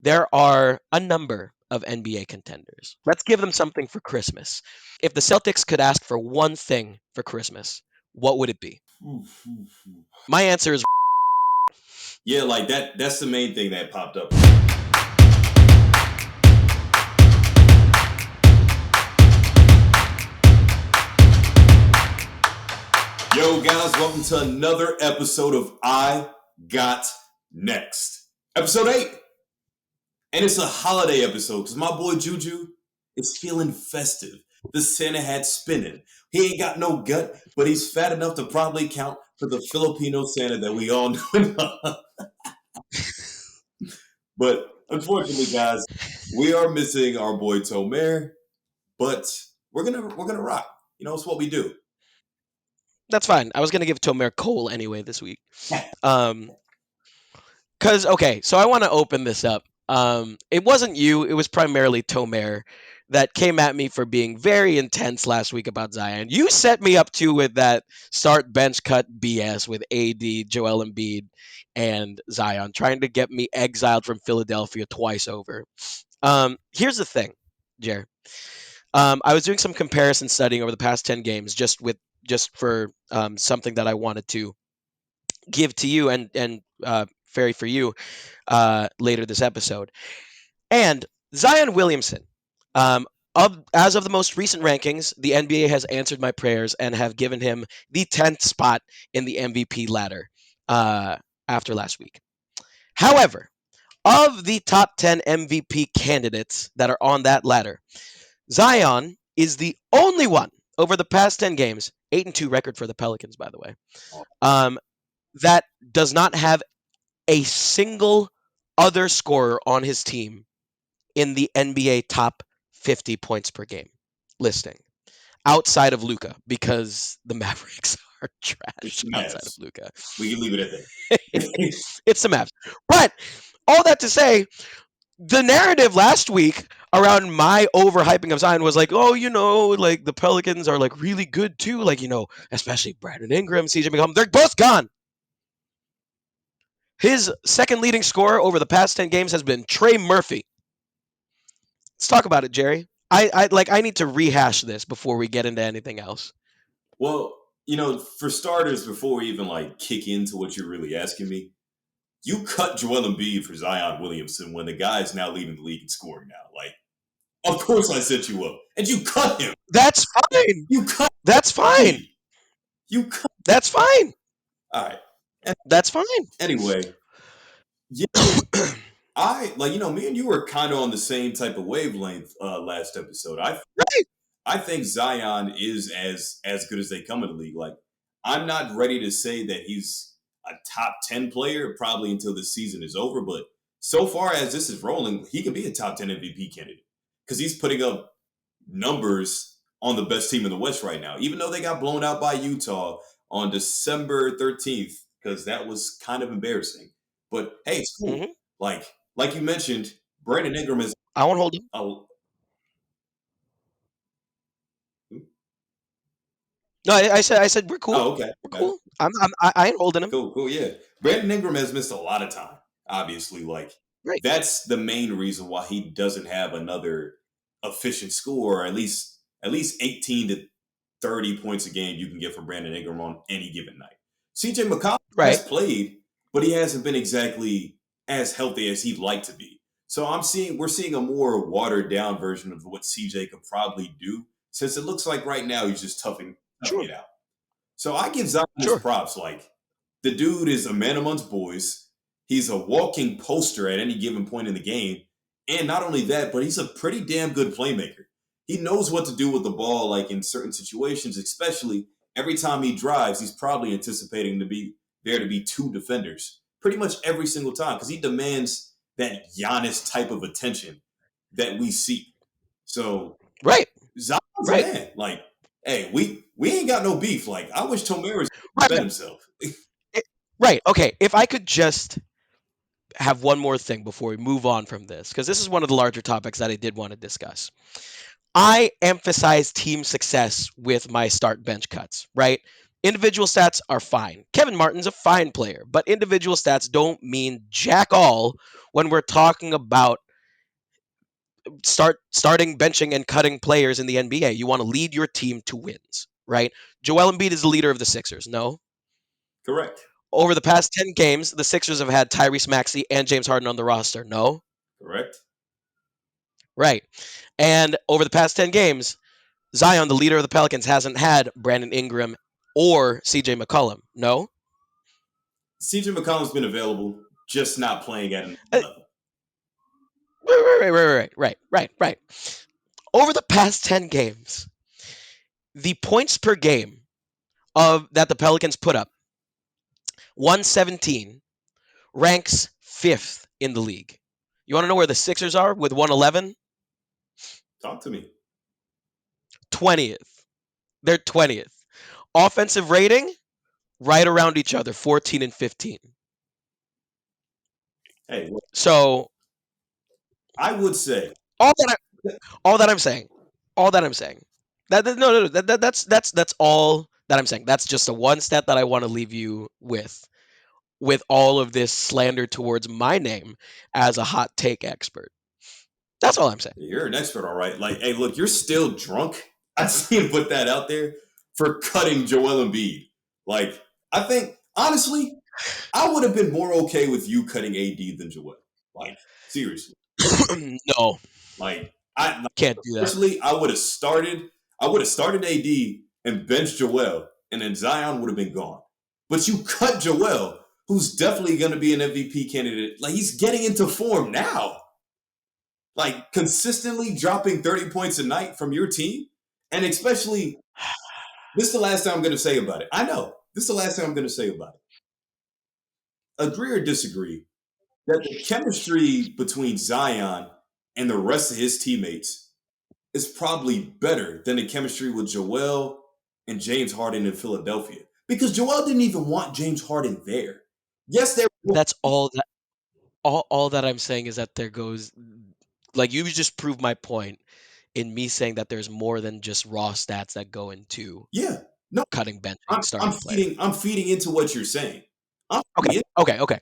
there are a number of NBA contenders. Let's give them something for Christmas. If the Celtics could ask for one thing for Christmas, what would it be? Oof, oof, oof. My answer is Yeah, like that's the main thing that popped up. Yo, guys, welcome to another episode of I Got Next. Episode 8. And it's a holiday episode because my boy Juju is feeling festive. The Santa hat spinning. He ain't got no gut, but he's fat enough to probably count for the Filipino Santa that we all know and love. But unfortunately, guys, we are missing our boy Tomer, but we're gonna rock. You know, it's what we do. that's fine. I was gonna give Tomer Cole anyway this week. Um, Cause okay, so I want to open this up. It wasn't you; it was primarily Tomer that came at me for being very intense last week about Zion. You set me up too with that start bench cut BS with AD, Joel Embiid, and Zion, trying to get me exiled from Philadelphia twice over. Here's the thing, Jer. I was doing some comparison studying over the past 10 games, just for something that I wanted to give to you and Ferry for you later this episode. And Zion Williamson, um, as of the most recent rankings, the NBA has answered my prayers and have given him the 10th spot in the MVP ladder uh, after last week. However, of the top 10 MVP candidates that are on that ladder, Zion is the only one over the past 10 games, 8-2 record for the Pelicans, by the way, um, that does not have a single other scorer on his team in the NBA top 50 points per game listing outside of Luca because the Mavericks are It's trash the outside of Mavs. Luca. We can leave it at that. It's the Mavs. But all that to say, the narrative last week around my overhyping of Zion was like, oh, like the Pelicans are like really good too. Like, especially Brandon Ingram, CJ McCollum, they're both gone. His second leading scorer over the past 10 games has been Trey Murphy. Let's talk about it, Jerry. I need to rehash this before we get into anything else. Well, for starters, before we even kick into what you're really asking me, you cut Joel Embiid for Zion Williamson when the guy is now leading the league in scoring now. Of course I set you up, and you cut him. That's fine. You cut. That's fine. You cut. That's fine. All right. That's fine. Anyway, yeah, me and you were kind of on the same type of wavelength last episode. Right. I think Zion is as good as they come in the league. I'm not ready to say that he's a top 10 player probably until the season is over, but so far as this is rolling, he could be a top 10 MVP candidate because he's putting up numbers on the best team in the West right now, even though they got blown out by Utah on December 13th, because that was kind of embarrassing. But hey, it's cool. Mhm. Like you mentioned, Brandon Ingram is I won't hold him. a No, I said we're cool. oh, okay. We're cool. I ain't holding him. Cool, yeah. Brandon Ingram has missed a lot of time. Obviously, Right. that's the main reason why he doesn't have another efficient score, or at least 18 to 30 points a game you can get from Brandon Ingram on any given night. CJ McCollum Right. has played, but he hasn't been exactly as healthy as he'd like to be. So we're seeing a more watered down version of what CJ could probably do, since it looks like right now he's just toughing Sure. it out. So I give Zion his Sure. props. The dude is a man amongst boys. He's a walking poster at any given point in the game. And not only that, but he's a pretty damn good playmaker. He knows what to do with the ball, in certain situations, especially every time he drives, he's probably anticipating to be two defenders pretty much every single time because he demands that Giannis type of attention that we see. So Right. Zion's a Right. man. Hey, we ain't got no beef. I wish Tomer Right. defend himself. Right. Okay. If I could just have one more thing before we move on from this, because this is one of the larger topics that I did want to discuss. I emphasize team success with my start bench cuts, right? Individual stats are fine. Kevin Martin's a fine player, but individual stats don't mean jack all when we're talking about starting, benching, and cutting players in the NBA. You want to lead your team to wins, right? Joel Embiid is the leader of the Sixers. No. Correct. Over the past 10 games, the Sixers have had Tyrese Maxey and James Harden on the roster. No. Correct. Right. And over the past 10 games, Zion, the leader of the Pelicans, hasn't had Brandon Ingram or CJ McCollum. No. CJ McCollum's been available, just not playing at an Uh, level. right. Over the past 10 games, the points per game of that the Pelicans put up, 117, ranks 5th in the league. You want to know where the Sixers are with 111? Talk to me. 20th. They're 20th. Offensive rating, right around each other, 14 and 15. Hey, look, So I would say, all that all that I'm saying, all that I'm saying, no, that's all that I'm saying. That's just a one stat that I want to leave you with all of this slander towards my name as a hot take expert. That's all I'm saying. you're an expert, all right. Like, hey, look, you're still drunk. I see him put that out there for cutting Joel Embiid. Like, I think, honestly, I would have been more okay with you cutting AD than Joel. Like, seriously. No, Like, I can't do that. personally, I would have started. I would have started AD and benched Joel, and then Zion would have been gone. But you cut Joel, who's definitely going to be an MVP candidate. Like, he's getting into form now. Like, consistently dropping 30 points a night from your team, and especially this is the last time I'm going to say about it. I know this is the last time I'm going to say about it. Agree or disagree that the chemistry between Zion and the rest of his teammates is probably better than the chemistry with Joel and James Harden in Philadelphia. Because Joel didn't even want James Harden there. Yes, there. That's all that I'm saying is that there goes, like, you just proved my point in me saying that there's more than just raw stats that go into Yeah. No, cutting, benching, I'm starting player. feeding. I'm feeding into what you're saying. I'm Okay, feeding okay. Okay.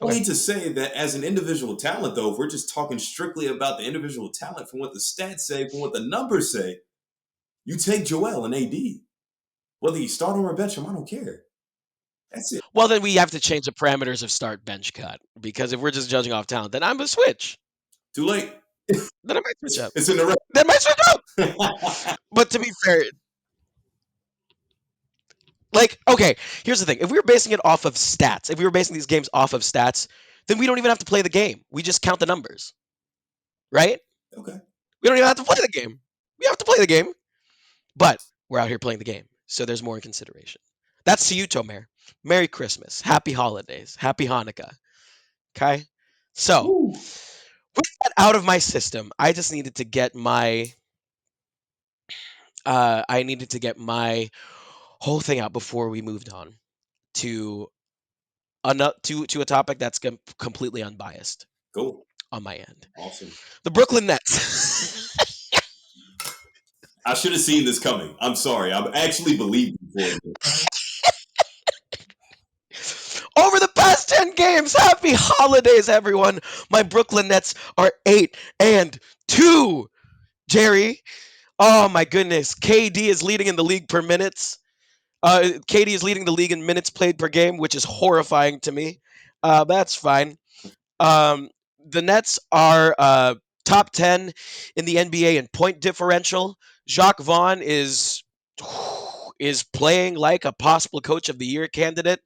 only to say that as an individual talent, though, if we're just talking strictly about the individual talent from what the stats say, from what the numbers say, you take Joel and AD. Whether you start him or bench him, I don't care. That's it. Well, then we have to change the parameters of start, bench, cut, because if we're just judging off talent, then I'm gonna switch. Too late. Then I might switch up. It's in the Then I might switch up. record. But to be fair, like, okay, here's the thing: if we were basing it off of stats, if we were basing these games off of stats, then we don't even have to play the game. We just count the numbers, right? Okay. We don't even have to play the game. We have to play the game, but we're out here playing the game, so there's more in consideration. That's to you, Tomer. Merry Christmas, Happy Holidays, Happy Hanukkah. Okay, so Woo. with that out of my system, I just needed to get my whole thing out before we moved on to to a topic that's completely unbiased Go. on my end. Awesome. The Brooklyn Nets. I should have seen this coming. I'm sorry. I actually believed before. Over the past 10 games, happy holidays, everyone. My Brooklyn Nets are 8-2. Jerry, oh my goodness. KD is leading in the league per minutes. KD is leading the league in minutes played per game, which is horrifying to me. That's fine. Um, the Nets are top 10 in the NBA in point differential. Jacques Vaughn is playing like a possible coach of the year candidate.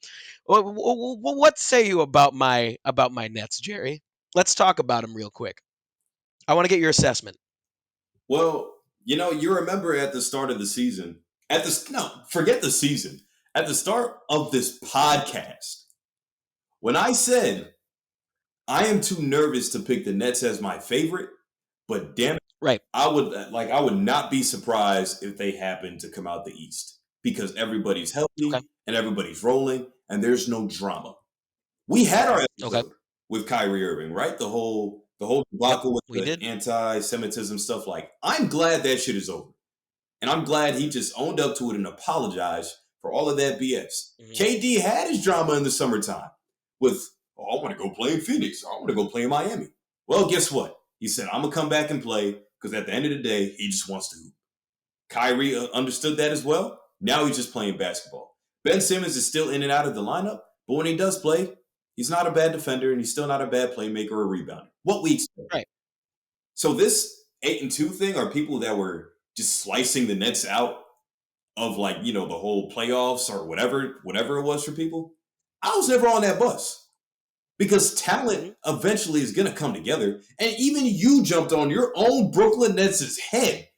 What say you about my Nets, Jerry? Let's talk about them real quick. I want to get your assessment. Well, you remember at the start of the season, no, forget the season. At the start of this podcast, when I said I am too nervous to pick the Nets as my favorite, but damn it, Right. I would not be surprised if they happen to come out the East because everybody's Okay. healthy and everybody's rolling and there's no drama. We had our Okay. episode with Kyrie Irving, right? The whole Yep. debacle with We the did. anti-Semitism stuff. Like, I'm glad that shit is over, and I'm glad he just owned up to it and apologized for all of that BS. Mhm. KD had his drama in the summertime with, I want to go play in Phoenix. I want to go play in Miami. Well, guess what? He said, I'm going to come back and play because at the end of the day, he just wants to hoop. Kyrie understood that as well. Now he's just playing basketball. Ben Simmons is still in and out of the lineup, but when he does play, he's not a bad defender and he's still not a bad playmaker or rebounder. What we expect. Right. So this 8-2 thing are people that were just slicing the Nets out of the whole playoffs or whatever it was for people. I was never on that bus because talent Mhm. eventually is going to come together. And even you jumped on your own Brooklyn Nets' head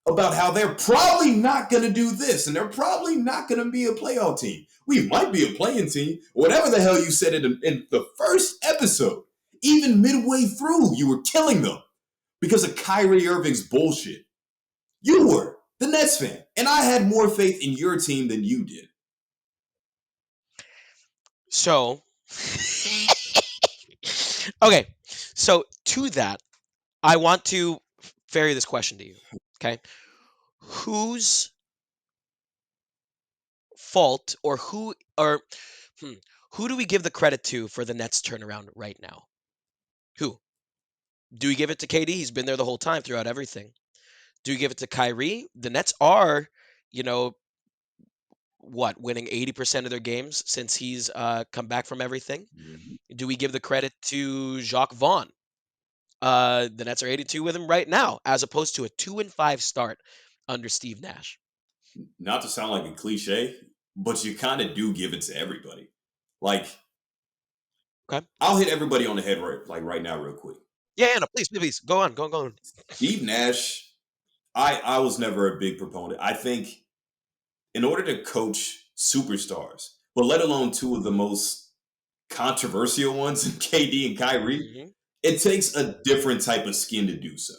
about how they're probably not going to do this and they're probably not going to be a playoff team. We might be a playing team. Whatever the hell you said in the first episode, even midway through, you were killing them because of Kyrie Irving's bullshit. You were the Nets fan, and I had more faith in your team than you did. So, okay. So to that, I want to ferry this question to you. Okay. Whose fault hmm, who do we give the credit to for the Nets turnaround right now? Who? Do we give it to KD? He's been there the whole time throughout everything. Do we give it to Kyrie? The Nets are, you know, winning 80% of their games since he's come back from everything. Mm-hmm. Do we give the credit to Jacques Vaughn? The Nets are 82 with him right now, as opposed to a 2-5 start under Steve Nash. Not to sound like a cliche, but you kind of do give it to everybody. Like, Okay. I'll hit everybody on the head right now, real quick. Yeah, no, please, go on, go on. Steve Nash, I was never a big proponent. I think in order to coach superstars, but let alone two of the most controversial ones in KD and Kyrie, Mm-hmm. it takes a different type of skin to do so.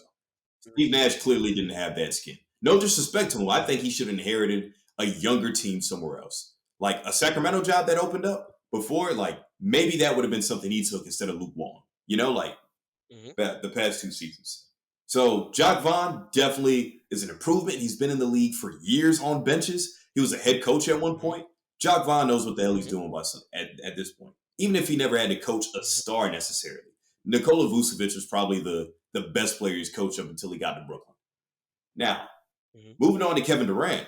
Steve Nash clearly didn't have that skin. No disrespect to him. I think he should have inherited a younger team somewhere else. Like a Sacramento job that opened up before, maybe that would have been something he took instead of Luke Walton. Mm-hmm. The past 2 seasons. So Jacques Vaughn definitely is an improvement. He's been in the league for years on benches. He was a head coach at one Mm-hmm. point. Jacques Vaughn knows what the hell he's Mm-hmm. doing at this point. Even if he never had to coach a Mm-hmm. star necessarily. Nikola Vucevic was probably the best player he's coached up until he got to Brooklyn. Now, Mm-hmm. moving on to Kevin Durant.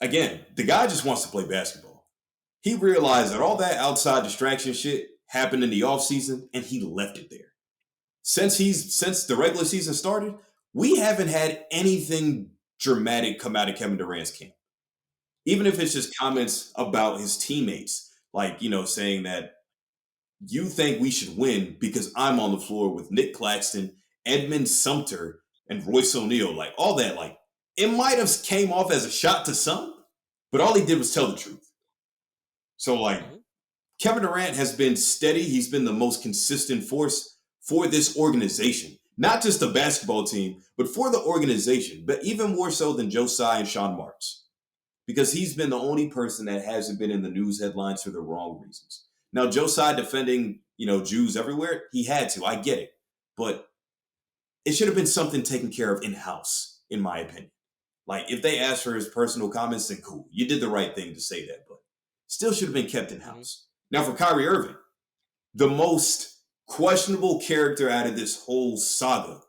Again, the guy just wants to play basketball. He realized that all that outside distraction shit happened in the offseason, and he left it there. Since the regular season started, we haven't had anything dramatic come out of Kevin Durant's camp. Even if it's just comments about his teammates, saying that you think we should win because I'm on the floor with Nick Claxton, Edmund Sumter, and Royce O'Neal, all that, it might have came off as a shot to some, but all he did was tell the truth. So, Mm-hmm. Kevin Durant has been steady. He's been the most consistent force for this organization. Not just the basketball team, but for the organization, but even more so than Josiah and Sean Marks. Because he's been the only person that hasn't been in the news headlines for the wrong reasons. Now, Josiah defending, Jews everywhere, he had to. I get it. But it should have been something taken care of in-house, in my opinion. If they asked for his personal comments, then cool. You did the right thing to say that, but still should have been kept in-house. Now, for Kyrie Irving, the most questionable character out of this whole saga,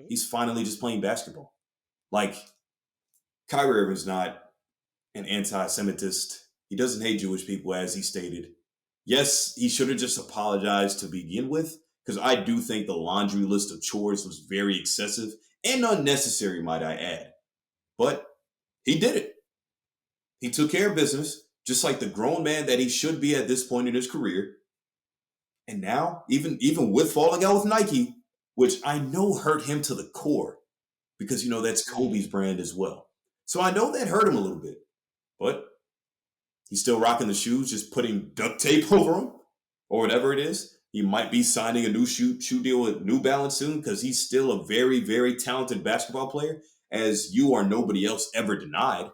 he's finally just playing basketball. Kyrie Irving's not an anti-Semitist. He doesn't hate Jewish people, as he stated. Yes, he should have just apologized to begin with, because I do think the laundry list of chores was very excessive and unnecessary, might I add. But he did it. He took care of business, just like the grown man that he should be at this point in his career. And now, even with falling out with Nike, which I know hurt him to the core, because that's Kobe's brand as well. So I know that hurt him a little bit, but he's still rocking the shoes, just putting duct tape over them or whatever it is. He might be signing a new shoe deal with New Balance soon because he's still a very, very talented basketball player, as you or nobody else ever denied.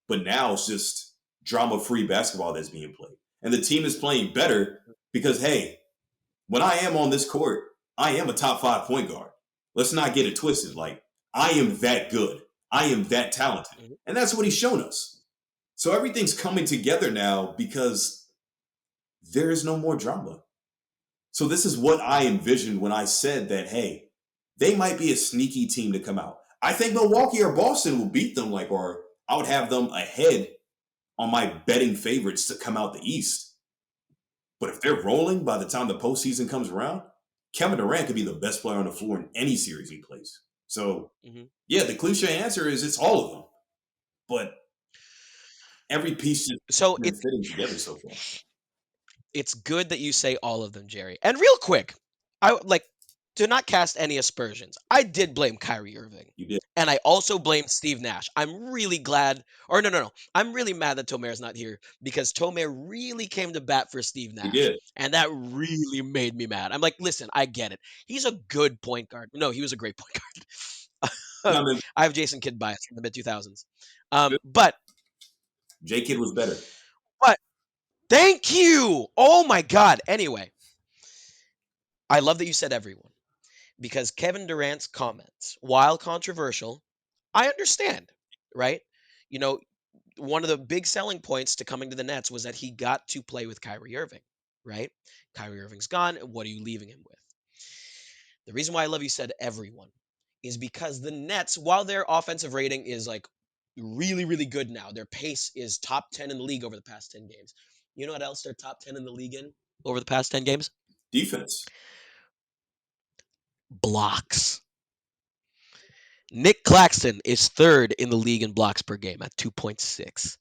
But now it's just drama-free basketball that's being played. And the team is playing better because, hey, when I am on this court, I am a top 5 point guard. Let's not get it twisted. I am that good. I am that talented. Mhm. And that's what he's shown us. So everything's coming together now because there is no more drama. So this is what I envisioned when I said that, hey, they might be a sneaky team to come out. I think Milwaukee or Boston will beat them, like, or I would have them ahead on my betting favorites to come out the East. But if they're rolling by the time the postseason comes around, Kevin Durant could be the best player on the floor in any series he plays. So, Mhm. yeah, the cliche answer is it's all of them. But every piece just So been fitting together so far. it's good that you say all of them, Jerry. And real quick, I like do not cast any aspersions. I did blame Kyrie Irving. You did. And I also blamed Steve Nash. I'm really glad, or no. I'm really mad that Tomer's not here because Tomer really came to bat for Steve He Nash. did. And that really made me mad. I'm like, listen, I get it. He's a good point guard. No, he was a great point guard. No, I mean, I have Jason Kidd bias from the mid 2000s. But J Kid was better. but thank you. Oh my God. Anyway, I love that you said everyone because Kevin Durant's comments, while controversial, I understand, right? You know, one of the big selling points to coming to the Nets was that he got to play with Kyrie Irving, right? Kyrie Irving's gone. What are you leaving him with? The reason why I love you said everyone is because the Nets, while their offensive rating is like really, really good now, their pace is top 10 in the league over the past 10 games. You know what else they're top 10 in the league in over the past 10 games? Defense. Blocks. Nick Claxton is third in the league in blocks per game at 2.6.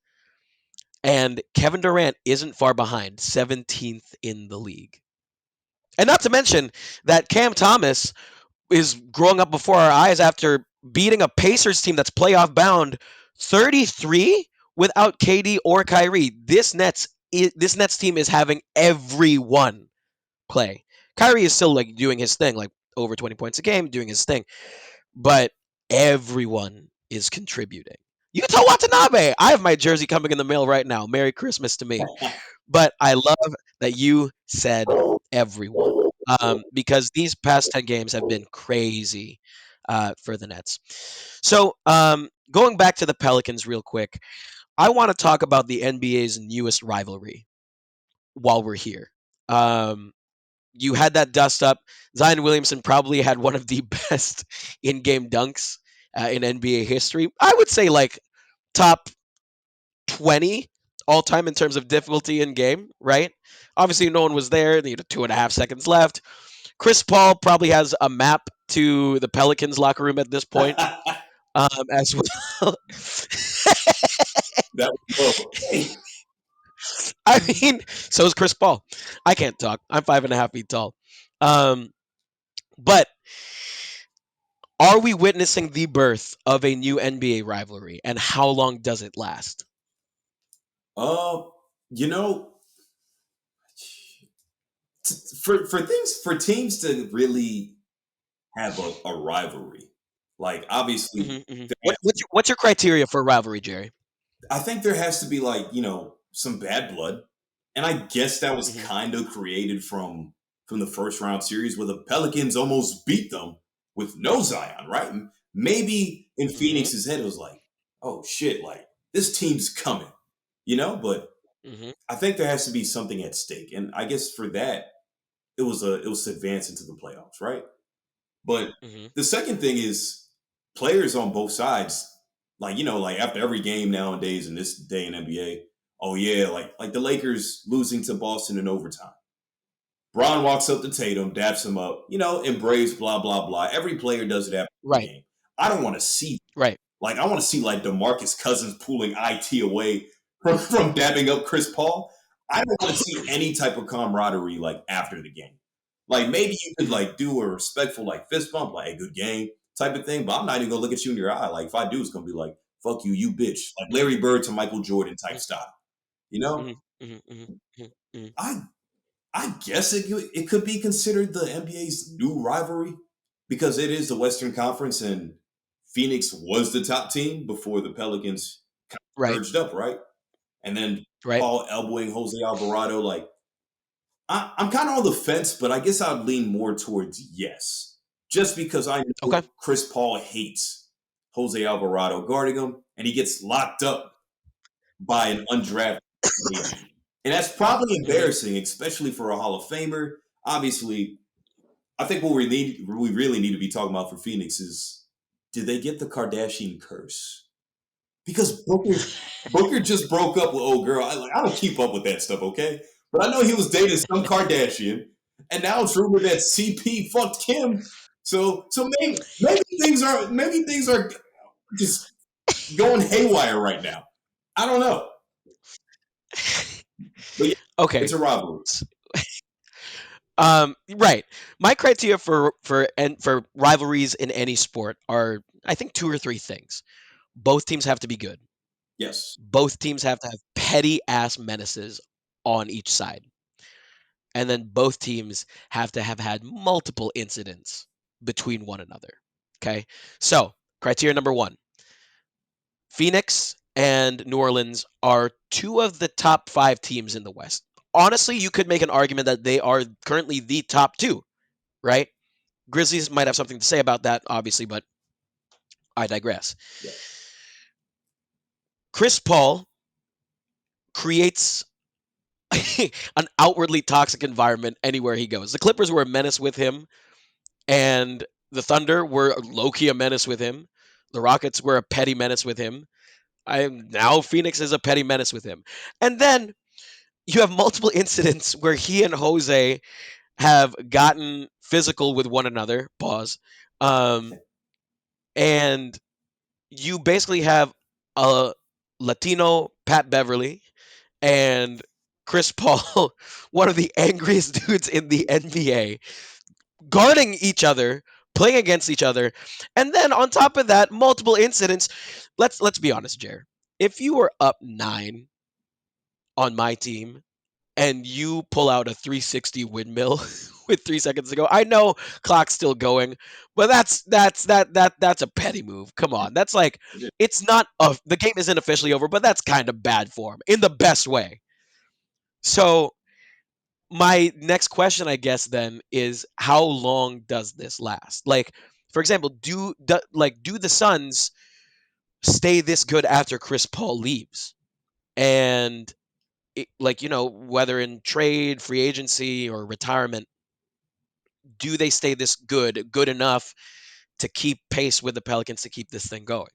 And Kevin Durant isn't far behind, 17th in the league. And not to mention that Cam Thomas is growing up before our eyes after beating a Pacers team that's playoff bound 33 without KD or Kyrie. This Nets team is having everyone play. Kyrie is still like doing his thing, like over 20 points a game, doing his thing, but everyone is contributing. Yuta Watanabe, I have my jersey coming in the mail right now. Merry Christmas to me. But I love that you said everyone because these past 10 games have been crazy for the Nets. So, going back to the Pelicans real quick, I want to talk about the NBA's newest rivalry while we're here. Um, you had that dust up. Zion Williamson probably had one of the best in game dunks in NBA history. I would say like top 20 all time in terms of difficulty in game, right? Obviously, no one was there. You know, 2.5 seconds left. Chris Paul probably has a map to the Pelicans locker room at this point That as well. was low. Hey. I mean, so is Chris Paul. I can't talk. I'm 5.5 feet tall. Um, but are we witnessing the birth of a new NBA rivalry, and how long does it last? Uh, you know, for teams to really have a rivalry, like obviously there What's your criteria for a rivalry, Jerry? I think there has to be like, some bad blood. And I guess that was Hmm. kind of created from the first round series where the Pelicans almost beat them with no Zion, right? And maybe in Hmm. Phoenix's head it was like, oh shit, like this team's coming, but Hmm. I think there has to be something at stake. And I guess for that, it was to advance into the playoffs, right? But Hmm. the second thing is players on both sides, like after every game nowadays in this day in NBA, oh yeah, like the Lakers losing to Boston in overtime. Bron walks up to Tatum, daps him up, embrace, blah, blah, blah. Every player does it after the Right. game. I don't want to see Right. like I want to see like DeMarcus Cousins pulling IT away from dabbing up Chris Paul. I don't want to see any type of camaraderie like after the game. Like maybe you could Hmm. like do a respectful like fist bump, like hey, good game type of thing. But I'm not even gonna look at you in your eye. Like if I do, it's gonna be like fuck you, you bitch, like Hmm. Larry Bird to Michael Jordan type style. You know, Hmm. Hmm. Hmm. Hmm. I I guess it could be considered the NBA's new rivalry because it is the Western Conference and Phoenix was the top team before the Pelicans kind of Right. surged up, right? And then Right. Paul elbowing Jose Alvarado. Like I'm kind of on the fence, but I guess I'd lean more towards yes, just because I know Okay. Chris Paul hates Jose Alvarado guarding him, and he gets locked up by an undrafted agent. And that's probably Hmm. embarrassing, especially for a Hall of Famer. Obviously, I think what we really need to be talking about for Phoenix is, did they get the Kardashian curse? Because Booker just broke up with old girl. I don't keep up with that stuff, okay? But I know he was dating some Kardashian, and now it's rumored that CP fucked Kim. So maybe things are just going haywire right now. I don't know, but yeah, it's Okay. a rivalry. Right. My criteria for rivalries in any sport are, I think, two or three things. Both teams have to be good. Yes, Both teams have to have petty ass menaces on each side. And then both teams have to have had multiple incidents between one another. Okay. So, criteria number one: Phoenix and New Orleans are two of the top five teams in the West. Honestly, you could make an argument that they are currently the top two, right? Grizzlies might have something to say about that, obviously, but I digress. yeah, Chris Paul creates an outwardly toxic environment anywhere he goes. The Clippers were a menace with him, and the Thunder were low key a menace with him. The Rockets were a petty menace with him. I now Phoenix is a petty menace with him. And then you have multiple incidents where he and Jose have gotten physical with one another. Pause. Um, and you basically have a Latino Pat Beverly and Chris Paul, one of the angriest dudes in the NBA, guarding each other, playing against each other, and then on top of that, multiple incidents. Let's be honest, Jer. If you were up 9 on my team and you pull out a 360 windmill with 3 seconds to go, I know clock's still going, but that's a petty move. Come on, that's like, it it's not the game isn't officially over, but that's kind of bad form in the best way. So my next question, I guess, then is how long does this last? Like, for example, do the Suns stay this good after Chris Paul leaves? And like, whether in trade, free agency, or retirement, do they stay this good enough to keep pace with the Pelicans to keep this thing going?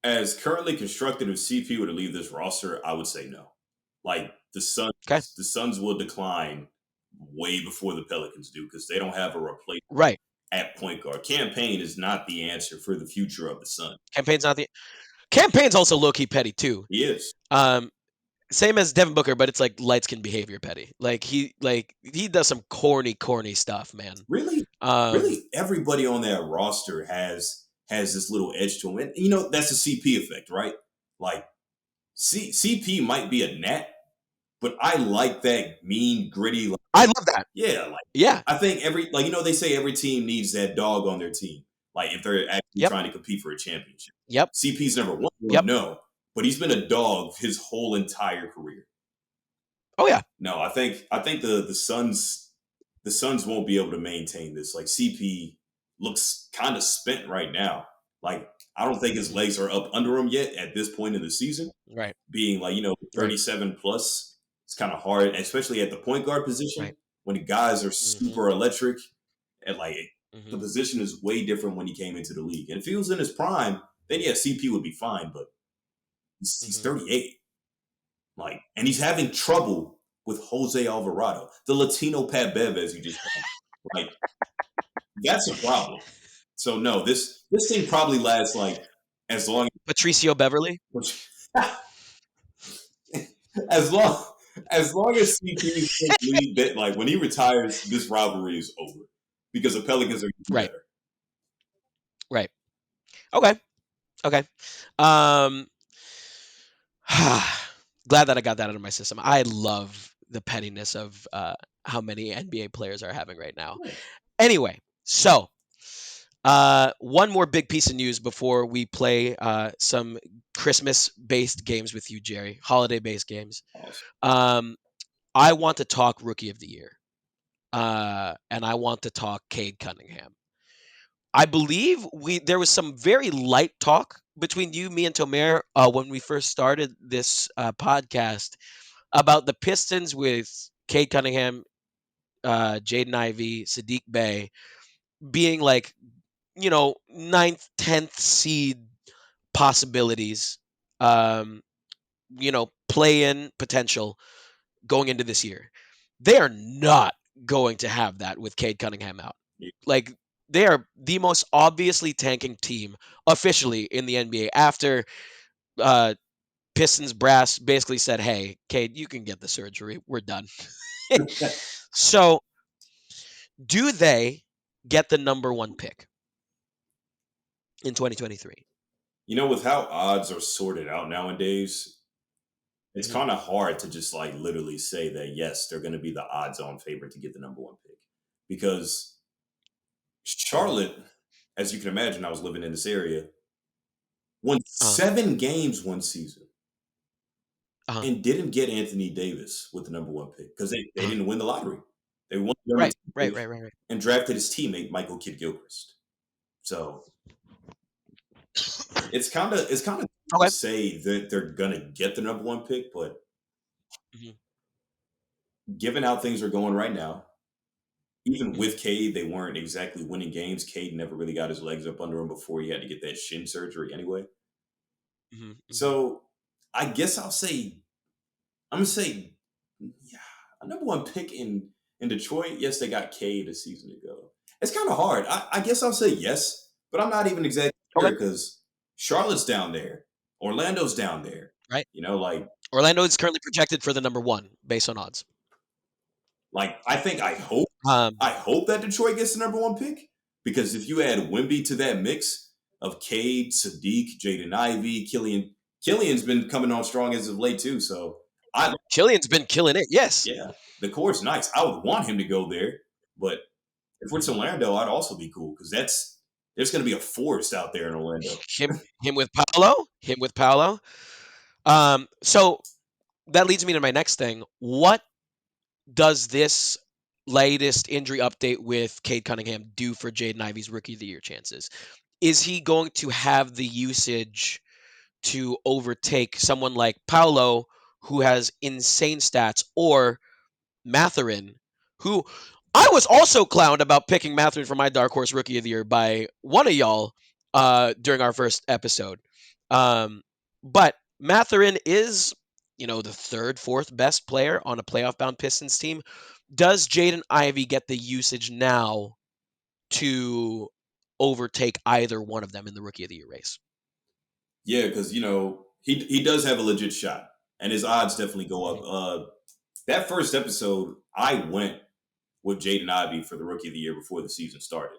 as currently constructed, if CP were to leave this roster, I would say no. Like Okay. The Suns will decline way before the Pelicans do because they don't have a replacement Right. at point guard. Campaign is not the answer for the future of the Suns. Campaign's not the campaign's also low key petty too. He is. Um, Same as Devin Booker, but it's like light skin behavior petty. Like he does some corny stuff, man. Really, Um, really, everybody on that roster has this little edge to him, and you know that's the CP effect, right? Like CP might be a gnat, but I like that mean, gritty. Like, I love that. yeah, like Yeah. I think they say every team needs that dog on their team. Like if they're actually Yep. trying to compete for a championship. Yep. CP's never won one, Yep. no, but he's been a dog his whole entire career. Oh yeah. No, I think the Suns won't be able to maintain this. Like CP looks kind of spent right now. Like I don't think his Hmm. legs are up under him yet at this point in the season. Right. Being like Right. 37 plus, it's kind of hard, especially at the point guard Right. position when the guys are Hmm. super electric. And like the Hmm. position is way different when he came into the league. And if he was in his prime, then yeah, CP would be fine. But he's Hmm. 38. Like, and he's having trouble with Jose Alvarado, the Latino Pat Bev, as you just said. Like, that's a problem. So no, this thing probably lasts like as long Patricio Beverly. as long as long as CP lead that like when he retires, this rivalry is over because the Pelicans are getting Right. better. Right. Okay. Okay. Um, glad that I got that out of my system. I love the pettiness of how many NBA players are having right now. Yeah, Anyway, so one more big piece of news before we play some Christmas-based games with you, Jerry. Holiday-based games. awesome. Um, I want to talk Rookie of the Year, and I want to talk Cade Cunningham. I believe there was some very light talk between you, me, and Tomer when we first started this podcast about the Pistons with Cade Cunningham, Jaden Ivey, Sadiq Bey being like, ninth, 10th seed possibilities, um, play in potential going into this year. They are not going to have that with Cade Cunningham out. Like, they are the most obviously tanking team officially in the NBA after uh, Pistons brass basically said, "Hey, Cade, you can get the surgery. We're done." So, do they get the number one pick in 2023? With how odds are sorted out nowadays, it's Hmm. kind of hard to just like literally say that yes, they're going to be the odds-on favorite to get the number one pick because Hmm. Charlotte, as you can imagine, I was living in this area, won Uh, 7 games one season uh, and didn't get Anthony Davis with the number one pick because they uh. didn't win the lottery. They won the Right, guaranteed right, pick right, right, right. and drafted his teammate Michael Kidd Gilchrist. So it's kind of to Okay. say that they're gonna get the number one pick, but Hmm. given how things are going right now, even Hmm. with Cade, they weren't exactly winning games. Cade never really got his legs up under him before he had to get that shin surgery anyway. Hmm. Hmm. So I guess I'm gonna say, yeah, a number one pick in Detroit. Yes, they got Cade a season ago. It's kind of hard. I guess I'll say yes, but I'm not even exactly Okay. sure because Charlotte's down there, Orlando's down there. Right. Like Orlando is currently projected for the number one based on odds. I think Um, I hope that Detroit gets the number one pick because if you add Wimby to that mix of Cade, Sadiq, Jaden Ivey, Killian's been coming on strong as of late too. So I Julian's been killing it. Yes. yeah, the core's nice. I would want him to go there, but if it's Hmm. Orlando, I'd also be cool because there's going to be a forest out there in Orlando. Him with Paolo. Him with Paolo. So that leads me to my next thing. What does this latest injury update with Cade Cunningham do for Jaden Ivey's rookie of the year chances? Is he going to have the usage to overtake someone like Paolo, who has insane stats, or Matherin, who I was also clowned about picking Matherin for my dark horse rookie of the year by one of y'all during our first episode. Um, but Matherin is, the third, fourth best player on a playoff bound Pistons team. Does Jaden Ivey get the usage now to overtake either one of them in the rookie of the year race? Yeah, because he does have a legit shot, and his odds definitely go up. Mhm. That first episode, I went with Jaden Ivey for the rookie of the year before the season started.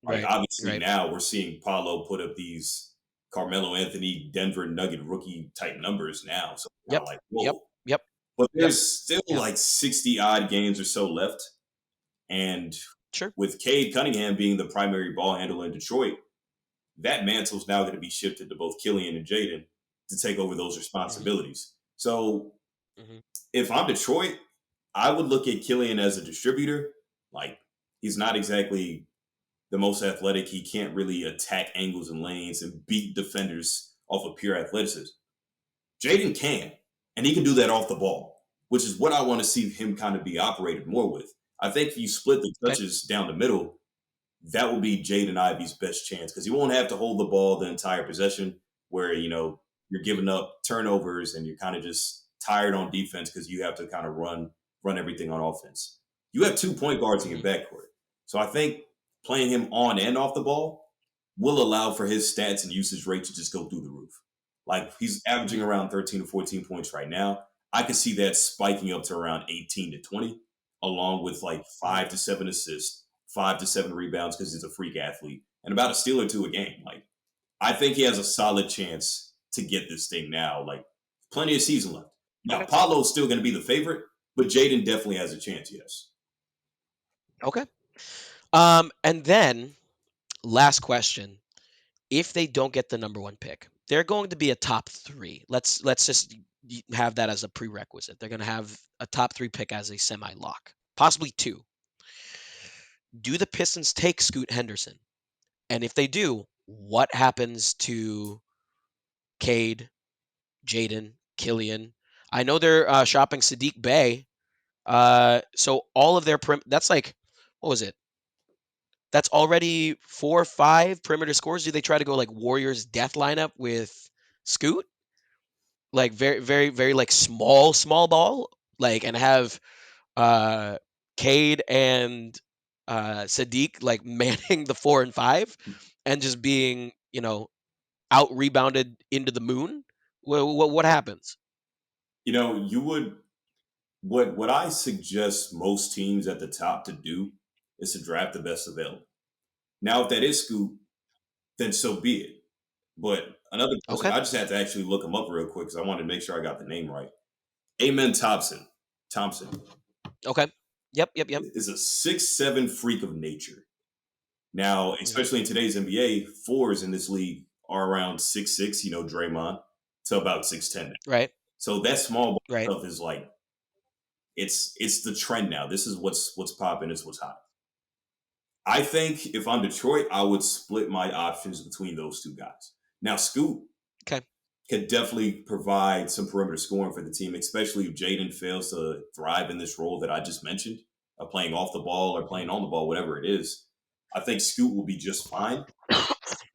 Like Right, obviously right. now we're seeing Paulo put up these Carmelo Anthony Denver Nugget rookie type numbers now, so kind Yep, of like yep, whoa. yep, But yep, there's still yep. like 60 odd games or so left, and Sure. with Cade Cunningham being the primary ball handler in Detroit, that mantle's now going to be shifted to both Killian and Jaden to take over those Hmm. responsibilities. So Hmm. if I'm Detroit, I would look at Killian as a distributor. Like he's not exactly the most athletic. He can't really attack angles and lanes and beat defenders off of pure athleticism. Jaden can, and he can do that off the ball, which is what I want to see him kind of be operated more with. I think if you split the Okay. touches down the middle, that will be Jaden Ivey's best chance because he won't have to hold the ball the entire possession where, you're Mhm. giving up turnovers and you're kind of just tired on defense because you have to kind of run everything on offense. You have 2 point guards in your Mhm. backcourt. So I think playing him on and off the ball will allow for his stats and usage rate to just go through the roof. Like he's averaging Mhm. around 13 to 14 points right now. I could see that spiking up to around 18 to 20, along with like Mhm. 5 to 7 assists, 5 to 7 rebounds because he's a freak athlete, and about a steal or two a game. Like I think he has a solid chance to get this thing now. Like plenty of season left. Now Okay. Paulo's still going to be the favorite, but Jaden definitely has a chance. Yes. Okay. And then last question: if they don't get the number one pick, they're going to be a top three. Let's just have that as a prerequisite. They're going to have a top three pick as a semi lock, possibly two. Do the Pistons take Scoot Henderson? And if they do, what happens to Cade, Jaden, Killian? I know they're shopping Sadiq Bey. So all of their that's like, what was it? That's already 4 or 5 perimeter scores. Do they try to go like Warriors death lineup with Scoot? Like very, very, very like small ball? Like and have uh Cade and Sadiq like manning the 4 and 5 and just being, out rebounded into the moon? What happens? You would what I suggest most teams at the top to do is to draft the best available. Now, if that is Scoot, then so be it. But another person, Okay. I just had to actually look him up real quick because I wanted to make sure I got the name right. Amen Thompson Okay. Yep. is a 6'7" freak of nature. Now, Hmm. especially in today's NBA, fours in this league are around 6'6", Draymond, to about 6'10". Right. So that small ball Right. stuff is like it's the trend now. This is what's popping. It's what's hot. I think if I'm Detroit, I would split my options between those two guys. Now, Scoot Okay. could definitely provide some perimeter scoring for the team, especially if Jaden fails to thrive in this role that I just mentioned, of playing off the ball or playing Mhm. on the ball, whatever it is. I think Scoot will be just fine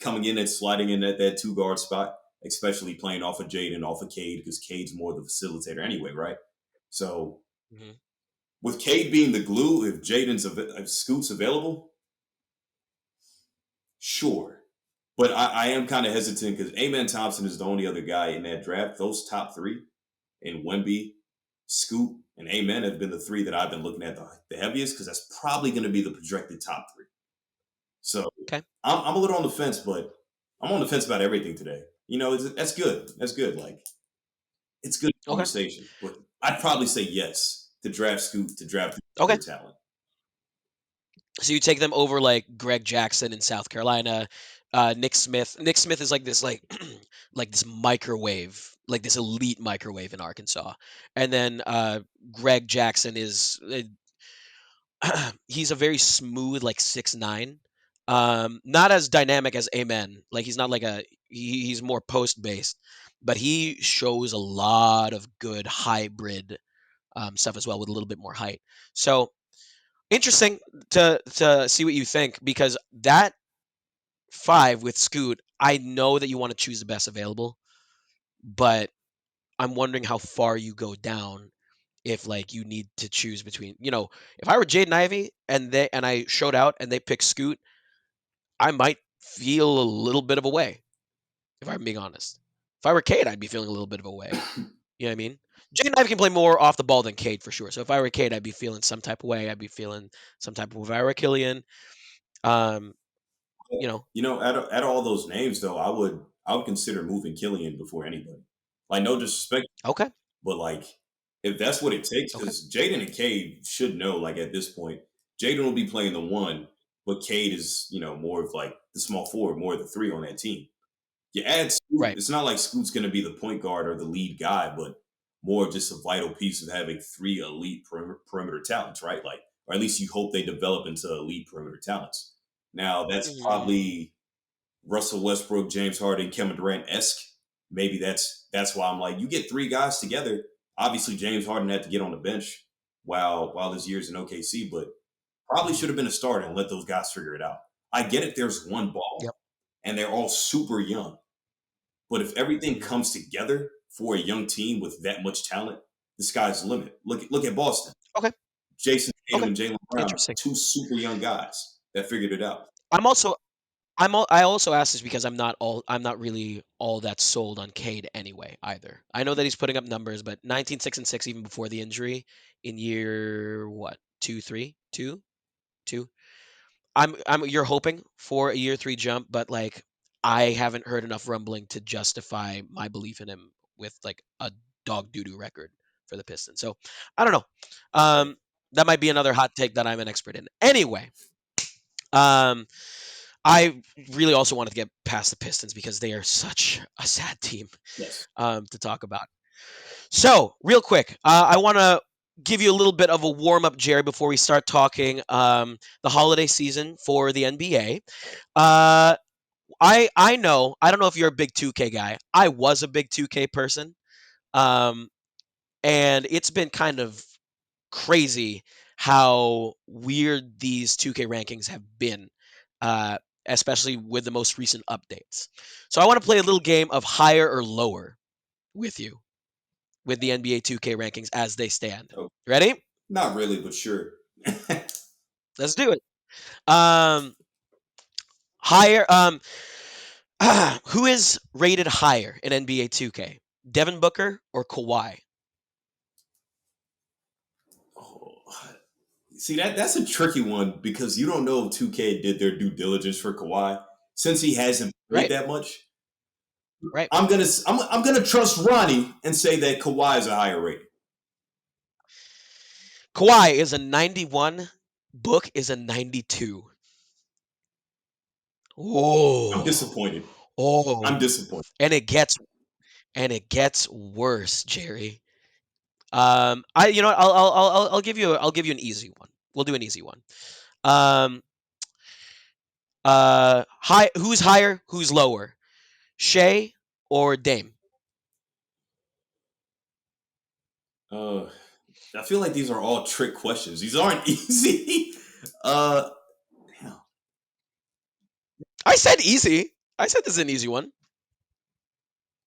coming in and sliding in at that two guard spot, especially playing off of Jaden, off of Cade, because Cade's more the facilitator anyway, right? So Mhm. with Cade being the glue, if Scoot's available, sure. But I am kind of hesitant because Amen Thompson is the only other guy in that draft. Those top three, and Wemby, Scoot, and Amen have been the three that I've been looking at the heaviest because that's probably going to be the projected top three. So Okay. I'm a little on the fence, but I'm on the fence about everything today. That's good. That's good. Like, it's good Okay. conversation. But I'd probably say yes to draft Scoot, to draft Okay. the talent. So you take them over like Greg Jackson in South Carolina, Nick Smith. Nick Smith is like this like this microwave, like this elite microwave in Arkansas. And then Greg Jackson is he's a very smooth like 6'9". Not as dynamic as Amen. Like he's not like he's more post based, but he shows a lot of good hybrid stuff as well with a little bit more height. So interesting to see what you think because that 5 with Scoot, I know that you want to choose the best available, but I'm wondering how far you go down if like you need to choose between, if I were Jaden Ivey and I showed out and they picked Scoot, I might feel a little bit of a way, if I'm being honest. If I were Cade, I'd be feeling a little bit of a way. You know what I mean? Jaden Ivey can play more off the ball than Cade for sure. So if I were Cade, I'd be feeling some type of way. I'd be feeling some type of. If I were Killian, um, you know, Out of all those names, though, I would consider moving Killian before anybody. Like, no disrespect, okay, but like, if that's what it takes, okay, because Jaden and Cade should know, like at this point, Jaden will be playing the one, but Cade is, more of like the small forward, more of the three on that team. You add Scoot, right, it's not like Scoot's going to be the point guard or the lead guy, but more of just a vital piece of having three elite perimeter talents, right? Like, or at least you hope they develop into elite perimeter talents. Now, that's hmm, probably Russell Westbrook, James Harden, Kevin Durant esque. Maybe that's why I'm like, you get three guys together. Obviously, James Harden had to get on the bench while his years in OKC, but probably hmm, should have been a starter and let those guys figure it out. I get it. There's one ball, yep, and they're all super young. But if everything hmm, comes together for a young team with that much talent, the sky's the limit. Look at Boston. okay, Jason Tatum okay, and Jalen Brown, interesting. two super young guys that figured it out. I'm also I also asked this because I'm not really all that sold on Cade anyway either. I know that he's putting up numbers, but 19 6 and 6 even before the injury in year what 2 3 2 2. I'm you're hoping for a year 3 jump, but like I haven't heard enough rumbling to justify my belief in him with like a dog doo doo record for the Pistons. So I don't know. Um, that might be another hot take that I'm an expert in. Anyway, um, I really also wanted to get past the Pistons because they are such a sad team Yes. to talk about. So, real quick, I want to. give you a little bit of a warm up, Jerry, before we start talking the holiday season for the NBA. Uh, I know I don't know if you're a big 2K guy. I was a big 2K person, um, and it's been kind of crazy how weird these 2K rankings have been, uh, especially with the most recent updates. So I want to play a little game of higher or lower with you with the NBA 2K rankings as they stand. Oh, Ready? not really, but sure. Let's do it. Um, higher. Who is rated higher in NBA 2K? Devin Booker or Kawhi? Oh, see that's a tricky one because you don't know if 2K did their due diligence for Kawhi since he hasn't played Right, that much. right. I'm gonna trust Ronnie and say that Kawhi is a higher rating. Kawhi is a 91. Book is a 92. I'm Oh, disappointed. I'm oh, disappointed. and it gets worse, Jerry. I you know what, I'll give you an easy one. We'll do an easy one. Um, high. Who's higher? Who's lower? Shea or Dame? Uh, I feel like these are all trick questions. These aren't easy. uh, damn. I said easy. I said this is an easy one.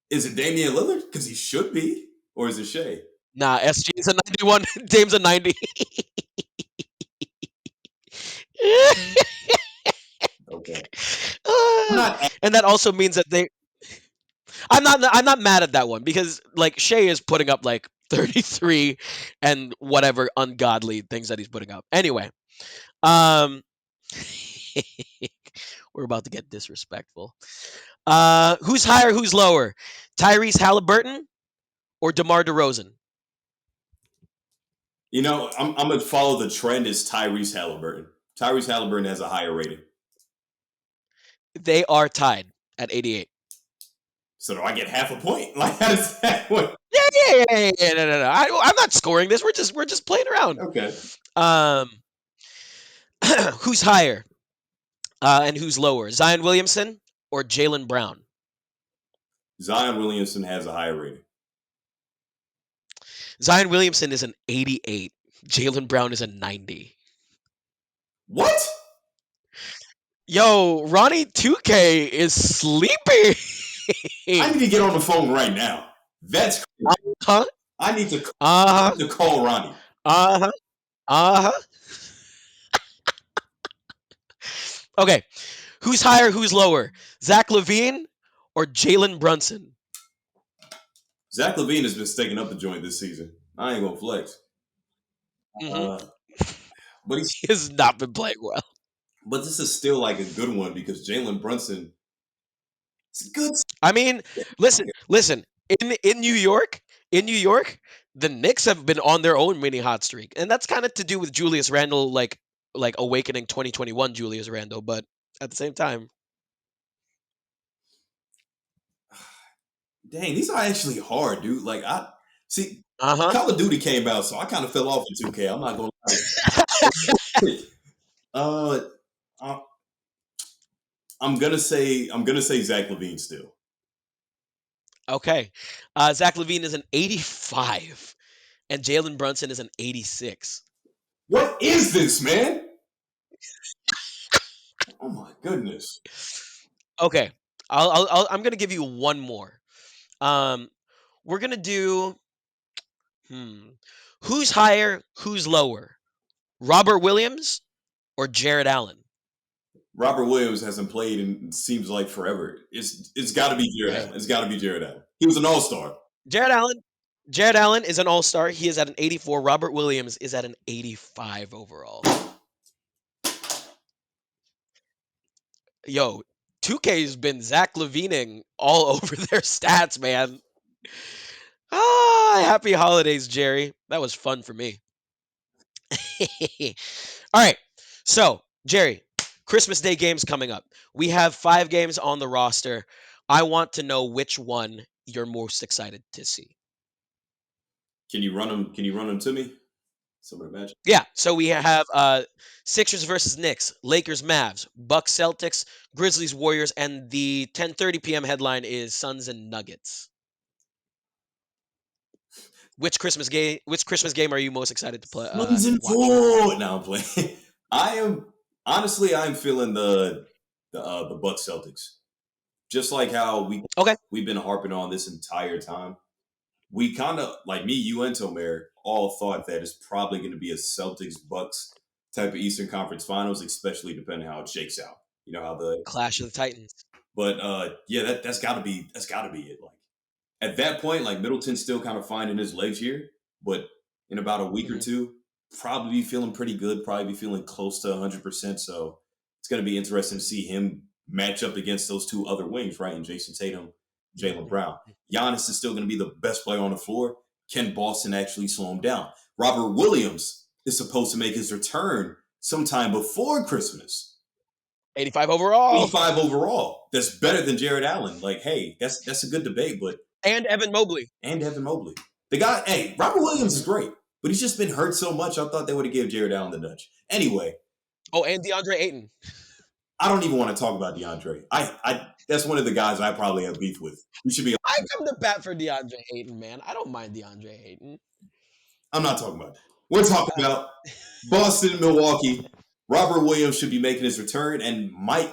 Is it Damian Lillard? Because he should be, or is it Shea? Nah, SG is a 91. Dame's a 90. Okay. I'm Uh, not. and that also means that they. I'm not mad at that one because like Shea is putting up like 33 and whatever ungodly things that he's putting up. Anyway, um, we're about to get disrespectful. Who's higher? Who's lower? Tyrese Halliburton or DeMar DeRozan? I'm gonna follow the trend. Is Tyrese Halliburton? Tyrese Halliburton has a higher rating. They are tied at 88. So do I get half a point? Like how does that work? Yeah, yeah, yeah, yeah, yeah, no. I'm not scoring this. We're just playing around. Okay. Um, who's higher and who's lower? Zion Williamson or Jalen Brown? Zion Williamson has a higher rating. Zion Williamson is an 88. Jalen Brown is a 90. What? Yo, Ronnie 2K is sleeping. I need to get on the phone right now. That's crazy. Huh? I need to Uh huh. call Ronnie. Uh huh. Uh huh. Okay. Who's higher? Who's lower? Zach Levine or Jalen Brunson? Zach Levine has been staking up the joint this season. I ain't gonna flex. Hmm. Uh, but he's He has not been playing well. but this is still like a good one because Jalen Brunson is a good. I mean, listen. In New York, the Knicks have been on their own mini hot streak, and that's kind of to do with Julius Randle, like awakening 2021 Julius Randle. But at the same time, Dang, these are actually hard, dude. Like I see, uh huh. Call of Duty came out, so I kind of fell off in 2K. I'm not gonna lie. Uh, I- I'm gonna say Zach Levine still. Okay, Zach Levine is an 85, and Jalen Brunson is an 86. What is this, man? Oh my goodness. Okay, I'm gonna give you one more. Um, we're gonna do hmm. Who's higher? Who's lower? Robert Williams or Jared Allen? Robert Williams hasn't played in seems like forever. It's got to be Jared Right. Allen. It's got to be Jared Allen. He was an All Star. Jared Allen. Jared Allen is an all-star. He is at an 84. Robert Williams is at an 85 overall. Yo, 2K's been Zach Levining all over their stats, man. Happy holidays, Jerry. That was fun for me. All right. So, Jerry, Christmas Day games coming up. We have 5 games on the roster. I want to know which one you're most excited to see. Can you run him? Can you run him to me? Some of the match. Yeah, so we have Sixers versus Knicks, Lakers Mavs, Bucks Celtics, Grizzlies Warriors, and the 10:30 p.m. headline is Suns and Nuggets. Which Christmas game are you most excited to play Suns and watch? four. Now I'm playing. I am honestly, I'm feeling the Bucks Celtics. Just like how Okay. we've been harping on this entire time. We kind of like me, you and Tomer all thought that it's probably going to be a Celtics Bucks type of Eastern Conference Finals, especially depending how it shakes out. You know how the Clash of the Titans. but yeah, that's gotta be it. Like at that point, like Middleton's still kind of finding his legs here, but in about a week or Hmm. two, probably be feeling pretty good, probably be feeling close to 100%. So it's going to be interesting to see him match up against those two other wings, right? And Jason Tatum, Jalen Brown. Giannis is still going to be the best player on the floor. Can Boston actually slow him down? Robert Williams is supposed to make his return sometime before Christmas. 85 overall. 85 overall. That's better than Jared Allen. Like, hey, that's a good debate, but And Evan Mobley. and Evan Mobley. The guy, hey, Robert Williams is Hmm. great, but he's just been hurt so much. I thought they would have gave Jared Allen the nudge. Anyway, Oh, and DeAndre Ayton. I don't even want to talk about DeAndre. I that's one of the guys I probably have beef with. We should be. I come to bat for DeAndre Ayton, man. I don't mind DeAndre Ayton. I'm not talking about that. We're talking about Boston, Milwaukee. Robert Williams should be making his return and might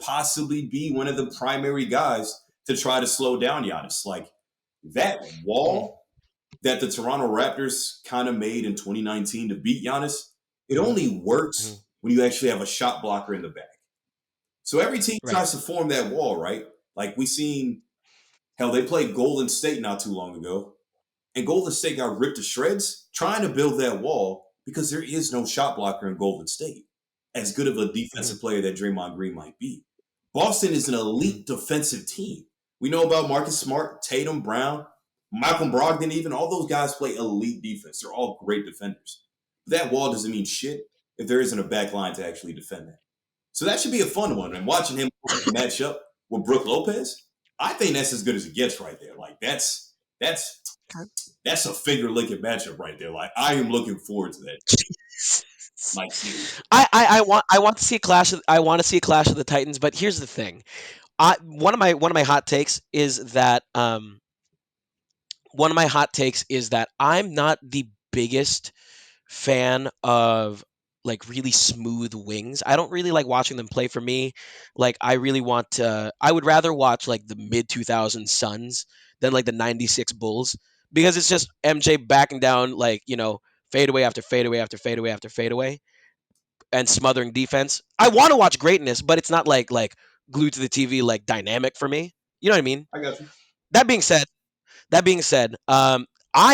possibly be one of the primary guys to try to slow down Giannis. Like that Mm, wall that the Toronto Raptors kind of made in 2019 to beat Giannis, it only mhm. works when you actually have a shot blocker in the back. So every team Right. tries to form that wall, right? Like we seen, hell, they played Golden State not too long ago, and Golden State got ripped to shreds trying to build that wall because there is no shot blocker in Golden State, as good of a Mhm, defensive player that Draymond Green might be. Boston is an mhm, elite defensive team. We know about Marcus Smart, Tatum, Brown, Malcolm Brogdon, even all those guys play elite defense. They're all great defenders. But that wall doesn't mean shit if there isn't a back line to actually defend that. So that should be a fun one. And watching him match up with Brooke Lopez, I think that's as good as it gets right there. Like that's Okay. that's a finger licking matchup right there. Like I am looking forward to that. Like seriously. I want to see a clash. I want to see a clash of the Titans. But here's the thing. One of my hot takes is that one of my hot takes is that I'm not the biggest fan of like really smooth wings. I don't really like watching them play. For me, like I really want to. I would rather watch like the mid 2000s Suns than like the 96 Bulls because it's just MJ backing down like fadeaway after fadeaway after fadeaway after fadeaway and smothering defense. I want to watch greatness, but it's not like glued to the TV like dynamic for me. You know what I mean? I got you. That being said, that being said, I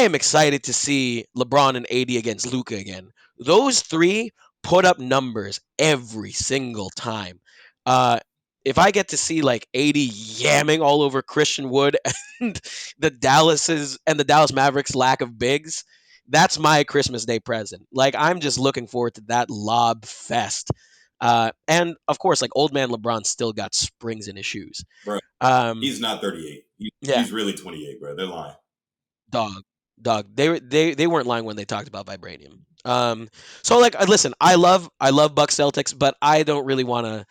am excited to see LeBron and AD against Luca again. Those three put up numbers every single time. Uh, if I get to see like AD yamming all over Christian Wood and the Dallas Mavericks lack of bigs, that's my Christmas Day present. Like I'm just looking forward to that lob fest. And of course, like old man LeBron still got springs in his shoes. Bro. Um, He's not 38. yeah, He's really 28, bro. They're lying. Dog, dog. They weren't lying when they talked about vibranium. So like, listen, I love Bucks Celtics, but I don't really want to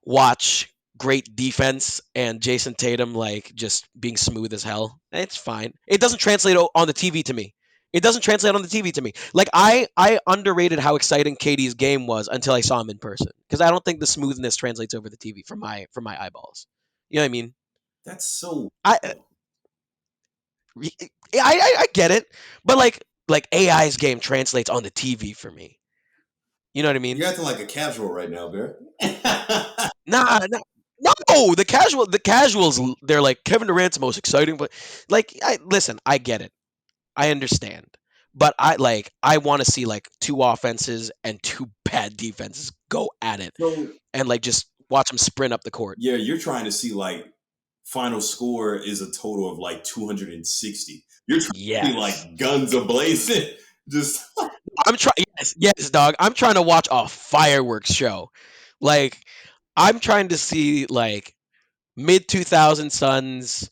watch great defense and Jason Tatum like just being smooth as hell. It's fine. It doesn't translate on the TV to me. It doesn't translate on the TV to me. Like I underrated how exciting KD's game was until I saw him in person because I don't think the smoothness translates over the TV from my eyeballs. You know what I mean? That's so I though. I get it, but like AI's game translates on the TV for me. You know what I mean? You're acting like a casual right now, Bear. Nah, nah. No, the casuals, they're like Kevin Durant's most exciting, but like, listen, I get it, I understand, but I want to see like two offenses and two bad defenses go at it, So and like just watch them sprint up the court. yeah, you're trying to see like final score is a total of like 260. You're trying to see Yes, like guns ablazing. Just I'm trying. Yes, dog. I'm trying to watch a fireworks show. Like, I'm trying to see like mid 2000 Suns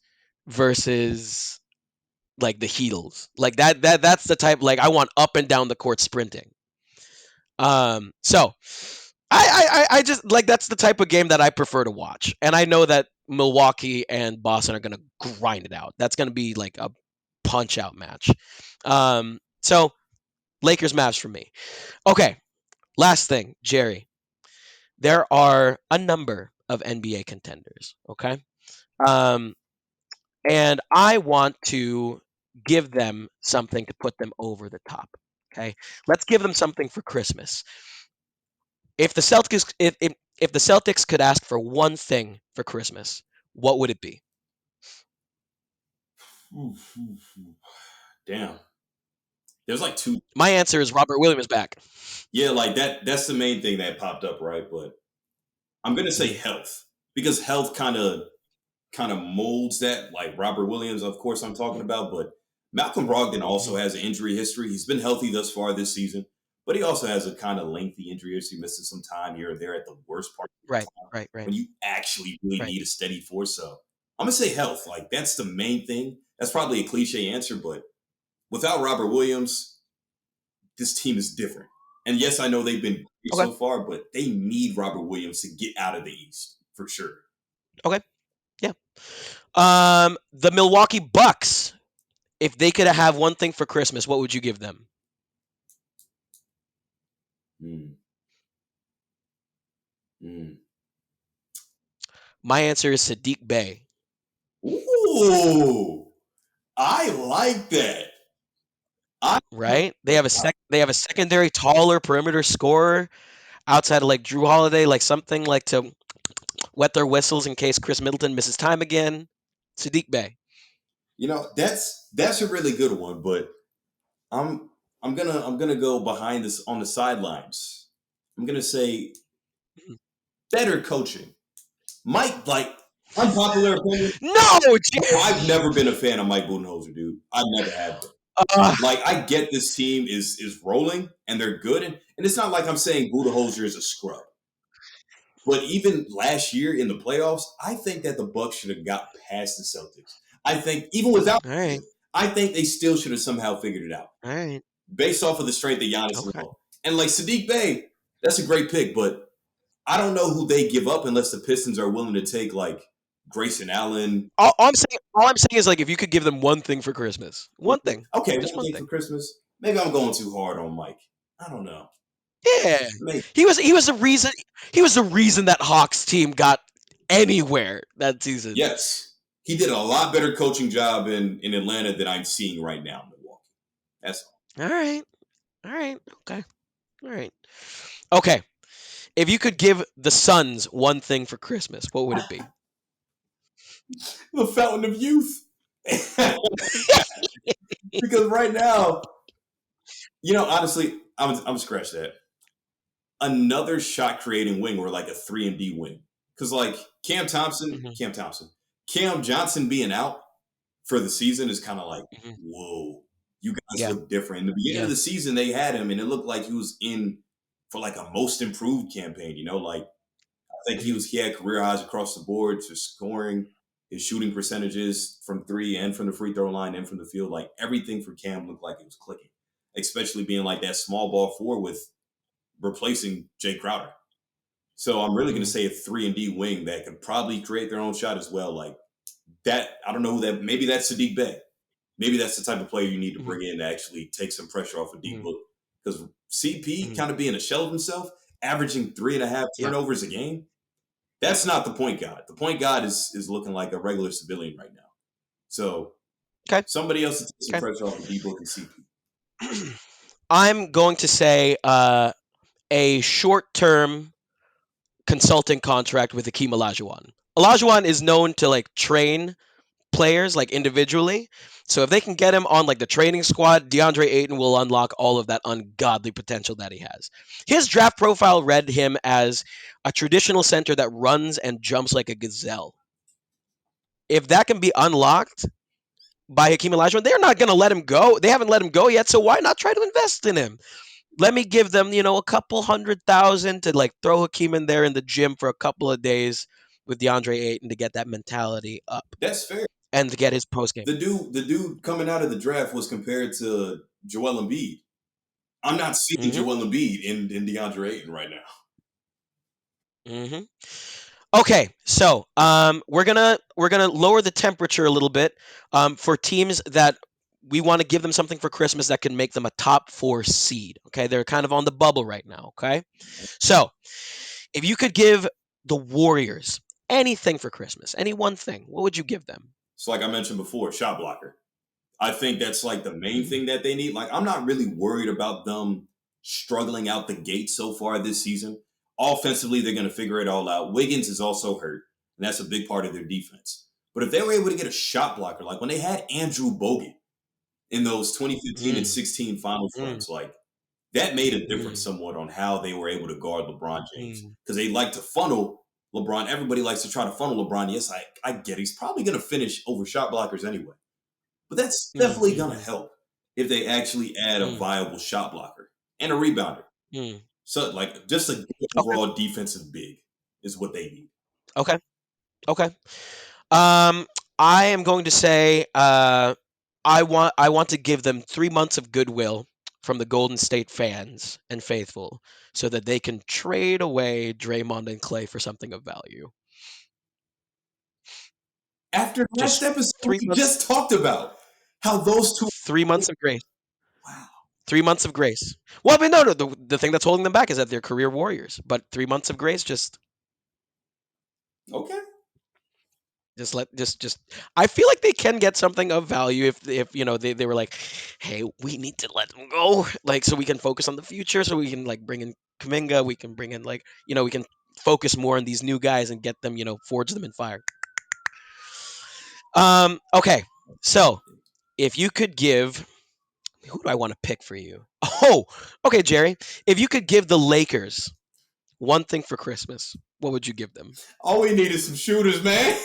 versus like the Heatles. Like that's the type, like I want up and down the court sprinting. So I just like that's the type of game that I prefer to watch. And I know that Milwaukee and Boston are gonna grind it out. That's gonna be like a punch out match. So Lakers Mavs for me. Okay, last thing, Jerry. There are a number of NBA contenders. Okay. Um, and I want to give them something to put them over the top. Okay, let's give them something for Christmas. If the Celtics could ask for one thing for Christmas, what would it be? Oof, oof, oof. Damn. There's like two. My answer is Robert Williams back. Yeah, like that's the main thing that popped up, right? But I'm gonna say Mhm. health because health kind of molds that. Like Robert Williams, of course, I'm talking about, but Malcolm Brogdon also Mhm. has an injury history. He's been healthy thus far this season, but he also has a kind of lengthy injury history, missing some time here or there at the worst part of Right, the time right, right, when you actually really right. need a steady force. So I'm gonna say health. Like that's the main thing. That's probably a cliche answer, but without Robert Williams, this team is different. And yes, I know they've been great Okay, so far, but they need Robert Williams to get out of the East for sure. okay, yeah. The Milwaukee Bucks. If they could have one thing for Christmas, what would you give them? Mm, mm. My answer is Sadiq Bey. Ooh, I like that. I like Right? They that. have a they have a secondary taller perimeter scorer outside of like Drew Holiday, like something like to wet their whistles in case Chris Middleton misses time again. Sadiq Bey. That's a really good one, but I'm I'm gonna go behind this on the sidelines. I'm gonna say better coaching. Mike, like unpopular opinion. No, I've never been a fan of Mike Budenholzer, dude. I never have been. uh, Like I get this team is rolling and they're good, and it's not like I'm saying Budenholzer is a scrub. But even last year in the playoffs, I think that the Bucks should have got past the Celtics. I think even without all right, him, I think they still should have somehow figured it out all right, based off of the strength of Giannis okay. alone. And like Sadiq Bey, that's a great pick, but I don't know who they give up unless the Pistons are willing to take like Grayson Allen. All I'm saying is like if you could give them one thing for Christmas, one thing, Okay, just one one thing for thing. Christmas. Maybe I'm going too hard on Mike. I don't know. Yeah, Maybe. he was the reason that Hawks team got anywhere that season. Yes. He did a lot better coaching job in Atlanta than I'm seeing right now in Milwaukee. That's All right, all right, okay, all right, okay. If you could give the Suns one thing for Christmas, what would it be? the fountain of youth. because right now, honestly, I'm scratch that. Another shot creating wing or like a 3 and D wing. Because like Hmm. Cam Johnson being out for the season is kind of like, Hmm. whoa, you guys Yeah, look different. In the beginning of yeah. the season, they had him, and it looked like he was in for like a most improved campaign. Like I think Hmm. he had career highs across the board to scoring, his shooting percentages from three and from the free throw line and from the field. Like everything for Cam looked like it was clicking, especially being like that small ball four with replacing Jay Crowder. So I'm really going to Hmm. say a 3 and D wing that could probably create their own shot as well. Like that, I don't know who that. Maybe that's Sadiq Bey. Maybe that's the type of player you need to Hmm. bring in to actually take some pressure off of D Hmm. Book because CP Hmm. kind of being a shell of himself, averaging 3.5 Yeah. turnovers a game. That's not the point guard. The point guard is looking like a regular civilian right now. So Okay. somebody else to take some Okay. pressure off of D Book and CP. I'm going to say a short-term consulting contract with Akeem Olajuwon. Olajuwon is known to like train players like individually. So if they can get him on like the training squad, DeAndre Ayton will unlock all of that ungodly potential that he has. His draft profile read him as a traditional center that runs and jumps like a gazelle. If that can be unlocked by Hakeem Olajuwon, they're not going to let him go. They haven't let him go yet, so why not try to invest in him? Let me give them, a couple 100,000 to like throw Hakeem in there in the gym for a couple of days with DeAndre Ayton to get that mentality up. That's fair. and to get his post game. The dude coming out of the draft was compared to Joel Embiid. I'm not seeing Hmm. Joel Embiid in DeAndre Ayton right now. Hmm. Okay, so we're gonna lower the temperature a little bit for teams that we want to give them something for Christmas that can make them a top 4 seed. Okay, they're kind of on the bubble right now. Okay, so if you could give the Warriors anything for Christmas, any one thing, what would you give them? So, like I mentioned before, shot blocker. I think that's like the main Mm, thing that they need. Like, I'm not really worried about them struggling out the gate so far this season. Offensively, they're going to figure it all out. Wiggins is also hurt, and that's a big part of their defense. But if they were able to get a shot blocker, like when they had Andrew Bogut in those 2015 and mm, 16 finals mm, runs, like that made a difference mm, somewhat on how they were able to guard LeBron James. mm, Because they like to funnel LeBron. Everybody likes to try to funnel LeBron. Yes, I get it. He's probably going to finish over shot blockers anyway. But that's mm, definitely going to mm, help if they actually add a mm, viable shot blocker and a rebounder. mm. So, like, just a good Okay, overall defensive big is what they need. okay, okay. Um, I am going to say I want to give them 3 months of goodwill from the Golden State fans and faithful, so that they can trade away Draymond and Clay for something of value. After last Just episode, three we months, just talked about how those two. 3 months of grace. Wow. 3 months of grace. Well, I mean, no, no. The thing that's holding them back is that they're career warriors. But 3 months of grace, Okay. just let just. I feel like they can get something of value if they were like, hey, we need to let them go, like so we can focus on the future, so we can like bring in Kaminga, we can bring in like we can focus more on these new guys and get them forge them in fire. Okay, so if you could give, who do I want to pick for you? Oh, okay, Jerry. If you could give the Lakers one thing for Christmas, what would you give them? All we need is some shooters, man.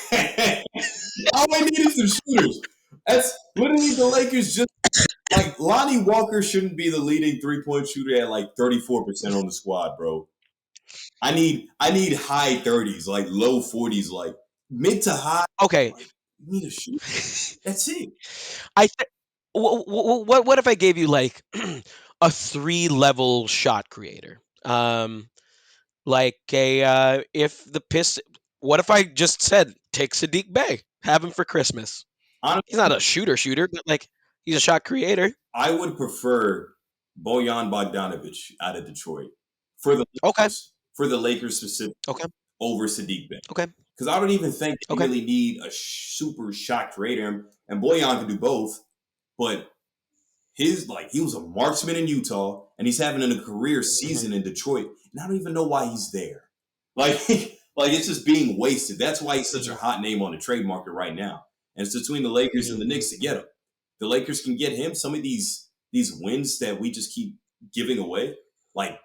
All we need is some shooters. That's literally the Lakers just like Lonnie Walker shouldn't be the leading 3-point shooter at like 34% on the squad, bro. I need high 30s, like low 40s, like mid to high. Okay. Like you need a shooter. That's it. I th- what if I gave you like a 3 level shot creator? Like a if the piss. What if I just said take Sadiq Bey, have him for Christmas? He's not a shooter, but like he's a shot creator. I would prefer Bojan Bogdanovic out of Detroit for the Okay, Lakers, for the Lakers specifically okay, over Sadiq Bey. okay, Because I don't even think they okay. really need a super shot creator. And Bojan can do both, but he was a marksman in Utah and he's having a career Hmm. season in Detroit. And I don't even know why he's there. Like, like it's just being wasted. That's why he's such a Hmm. hot name on the trade market right now. And it's between the Lakers and the Knicks to Hmm. get him. The Lakers can get him. Some of these wins that we just keep giving away, like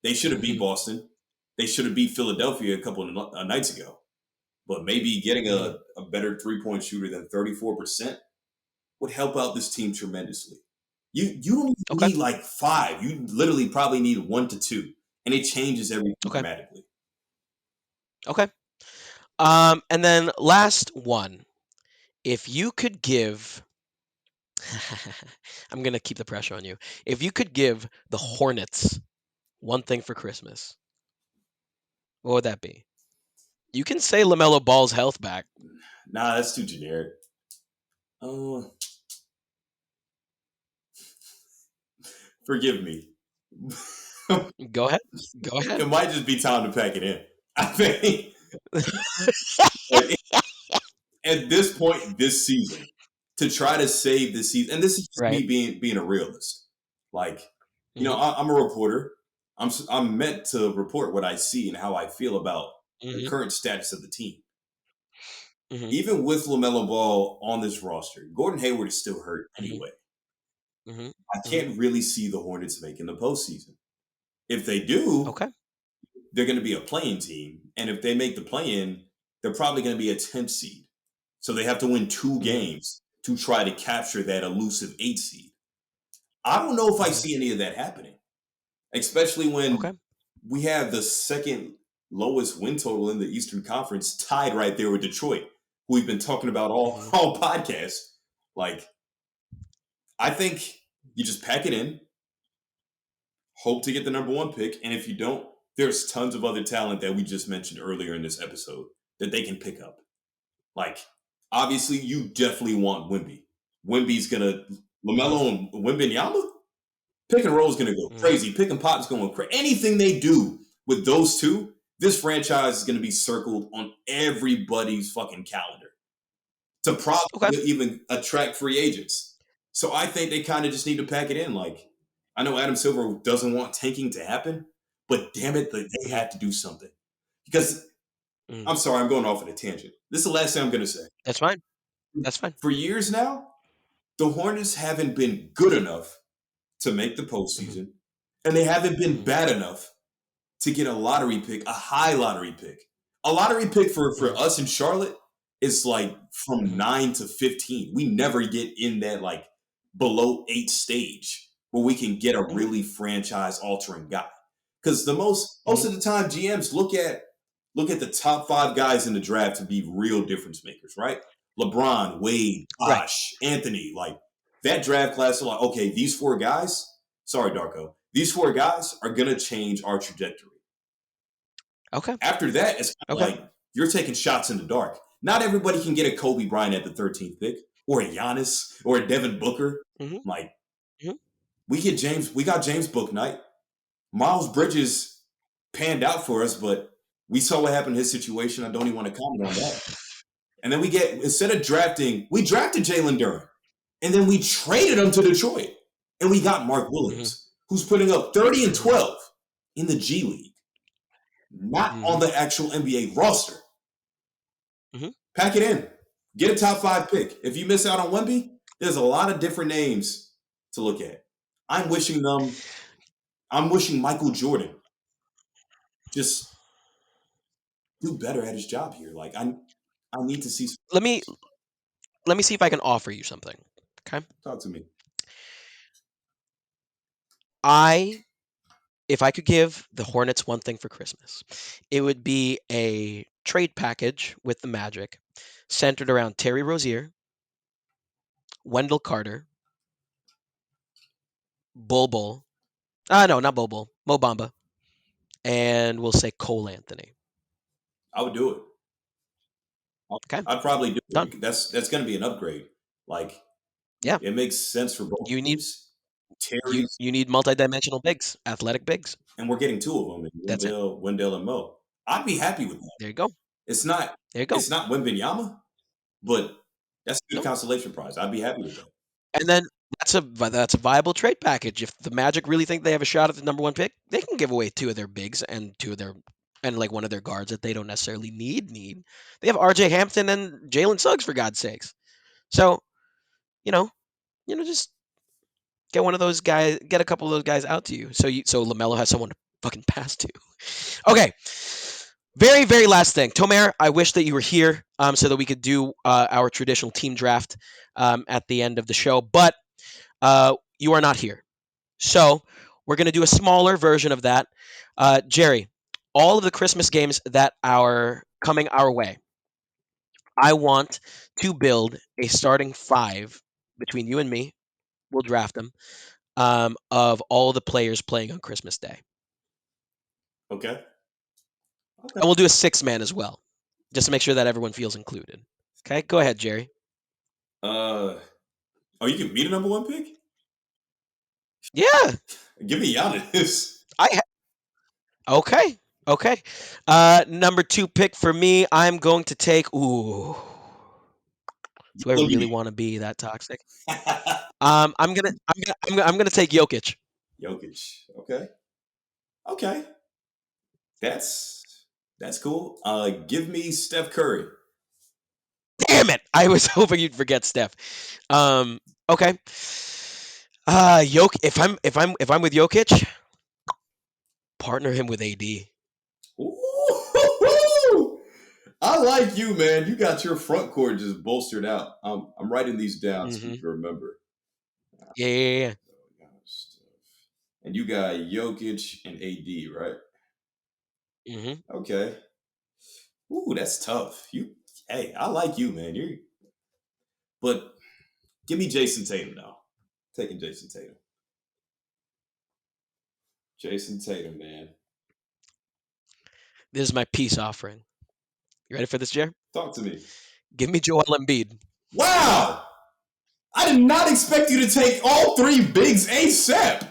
they should have beat Hmm. Boston. They should have beat Philadelphia a couple of nights ago. But maybe getting Hmm. a better 3-point shooter than 34% would help out this team tremendously. You don't even Okay, need like five. You literally probably need 1 to 2, and it changes everything okay, dramatically. okay. And then last one, if you could give, I'm gonna keep the pressure on you. If you could give the Hornets one thing for Christmas, what would that be? You can say Lamelo Ball's health back. Nah, that's too generic. Uh, Forgive me. Go ahead. Go ahead. It might just be time to pack it in. I think at, at this point this season, to try to save this season, and this is just Right. me being a realist. Like, Mhm. I'm a reporter. I'm meant to report what I see and how I feel about the Mhm. current status of the team. Mhm. Even with Lamelo Ball on this roster, Gordon Hayward is still hurt Mhm. anyway. Mhm. I Mhm. can't really see the Hornets making the postseason. If they do, Okay. they're going to be a playing team, and if they make the play-in, they're probably going to be a 10th seed. So they have to win two Mhm. games to try to capture that elusive 8 seed. I don't know if I Mhm. see any of that happening, especially when Okay. we have the second lowest win total in the Eastern Conference tied right there with Detroit, who we've been talking about all Mhm. all podcasts. Like, I think you just pack it in, hope to get the number one pick, and if you don't, there's tons of other talent that we just mentioned earlier in this episode that they can pick up. Like, obviously, you definitely want Wimby. Wimby's gonna Mhm. Lamelo and Wimbenyama. Pick and roll is gonna go Mhm. crazy. Pick and pop is going crazy. Anything they do with those two, this franchise is gonna be circled on everybody's fucking calendar to Okay. probably even attract free agents. So I think they kind of just need to pack it in. Like, I know Adam Silver doesn't want tanking to happen, but damn it, they Mhm. have to do something. Because Mhm. I'm sorry, I'm going off on a tangent. This is the last thing I'm going to say. That's fine. That's fine. For years now, the Hornets haven't been good enough to make the Mhm. postseason, and they haven't been Mhm. bad enough to get a lottery pick, a high lottery pick. A lottery pick for Mhm. us in Charlotte is like from Mhm. 9 to 15. We never get in that like below 8 stage where we can get a Mhm. really franchise altering guy. Because the most Mhm. of the time GMs look at the top 5 guys in the draft to be real difference makers, right? LeBron, Wade, Right. Bosh, Anthony, like that draft class are like, okay, these 4 guys, sorry, Darko, these 4 guys are gonna change our trajectory. Okay. After that, it's kind of Okay. like you're taking shots in the dark. Not everybody can get a Kobe Bryant at the 13th pick, or a Giannis, or a Devin Booker. Mhm. Like, Mhm. we got James Book Night. Miles Bridges panned out for us, but we saw what happened in his situation. I don't even want to comment on that. And then instead of drafting, we drafted Jalen Duran. And then we traded him to Detroit. And we got Mark Mhm. Williams, who's putting up 30 and Mhm. 12 in the G League, not on Mhm. the actual NBA roster. Mhm. Pack it in. Get a top 5 pick. If you miss out on Wemby, there's a lot of different names to look at. I'm wishing them, I'm wishing Michael Jordan just do better at his job here. Like, I need to see some Let me let me see if I can offer you something. Okay. talk to me. I If I could give the Hornets one thing for Christmas, it would be a trade package with the Magic centered around Terry Rozier, Wendell Carter, Bol Bol. No, not Bol Bol. Mo Bamba. And we'll say Cole Anthony. I would do it. Okay. I'd probably do it Done. because that's going to be an upgrade. Like, Yeah. it makes sense for both You need teams. you Terry's, you need multidimensional bigs, athletic bigs. and we're getting 2 of them, in That's it. Wendell and Mo. I'd be happy with that. There you go. It's not There you go. it's not Wembenyama, but that's a good No. consolation prize. I'd be happy with that. And then that's a viable trade package. If the Magic really think they have a shot at the number one pick, they can give away 2 of their bigs and 2 of their and like one of their guards that they don't necessarily need. They have R.J. Hampton and Jalen Suggs for God's sakes. So you know, just get one of those guys, get a couple of those guys out to you. So Lamelo has someone to fucking pass to. Okay. Very, very last thing. Tomer, I wish that you were here so that we could do our traditional team draft at the end of the show, but you are not here. So we're going to do a smaller version of that. Jerry, all of the Christmas games that are coming our way, I want to build a starting 5 between you and me. We'll draft them of all the players playing on Christmas Day. Okay. Okay. And we'll do a 6-man as well, just to make sure that everyone feels included. Okay, go ahead, Jerry. Uh, oh, you can beat a number 1 pick? Yeah, Give me Giannis. I okay, okay. Number 2 pick for me. I'm going to take. Ooh, You do I really eliminate. want to be that toxic? I'm gonna take Jokic. Jokic. Okay. Okay. That's that's cool. Give me Steph Curry. Damn it! I was hoping you'd forget Steph. Okay. If I'm with Jokic, partner him with AD. Ooh, I like you, man. You got your front court just bolstered out. I'm writing these down so we Mm-hmm. can remember. Yeah, yeah, yeah. And you got Jokic and AD, right? Mm-hmm. Okay. Ooh, that's tough. Hey, I like you, man. But give me Jason Tatum now. Taking Jason Tatum. Jason Tatum, man. This is my peace offering. You ready for this, Jer? Talk to me. Give me Joel Embiid. Wow! I did not expect you to take all three bigs ASAP.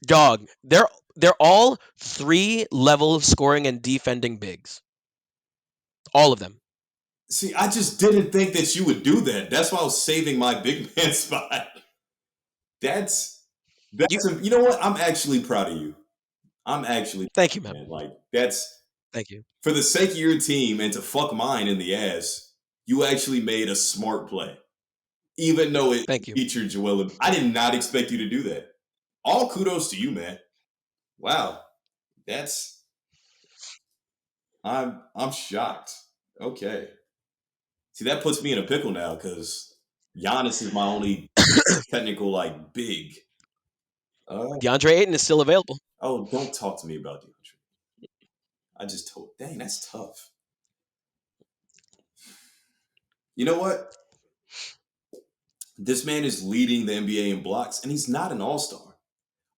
Dog, they're all 3 level scoring and defending bigs. All of them. See, I just didn't think that you would do that. That's why I was saving my big man spot. That's You you know what? I'm actually proud of you. I'm actually Thank you, man. man. Like that's Thank you. for the sake of your team and to fuck mine in the ass. You actually made a smart play, even though it Thank you. featured Joel. I did not expect you to do that. All kudos to you, man. Wow, that's I'm shocked. Okay, see that puts me in a pickle now because Giannis is my only technical like big. Uh, DeAndre Ayton is still available. oh, don't talk to me about DeAndre. I just told. Dang, that's tough. You know what? This man is leading the NBA in blocks, and he's not an all star,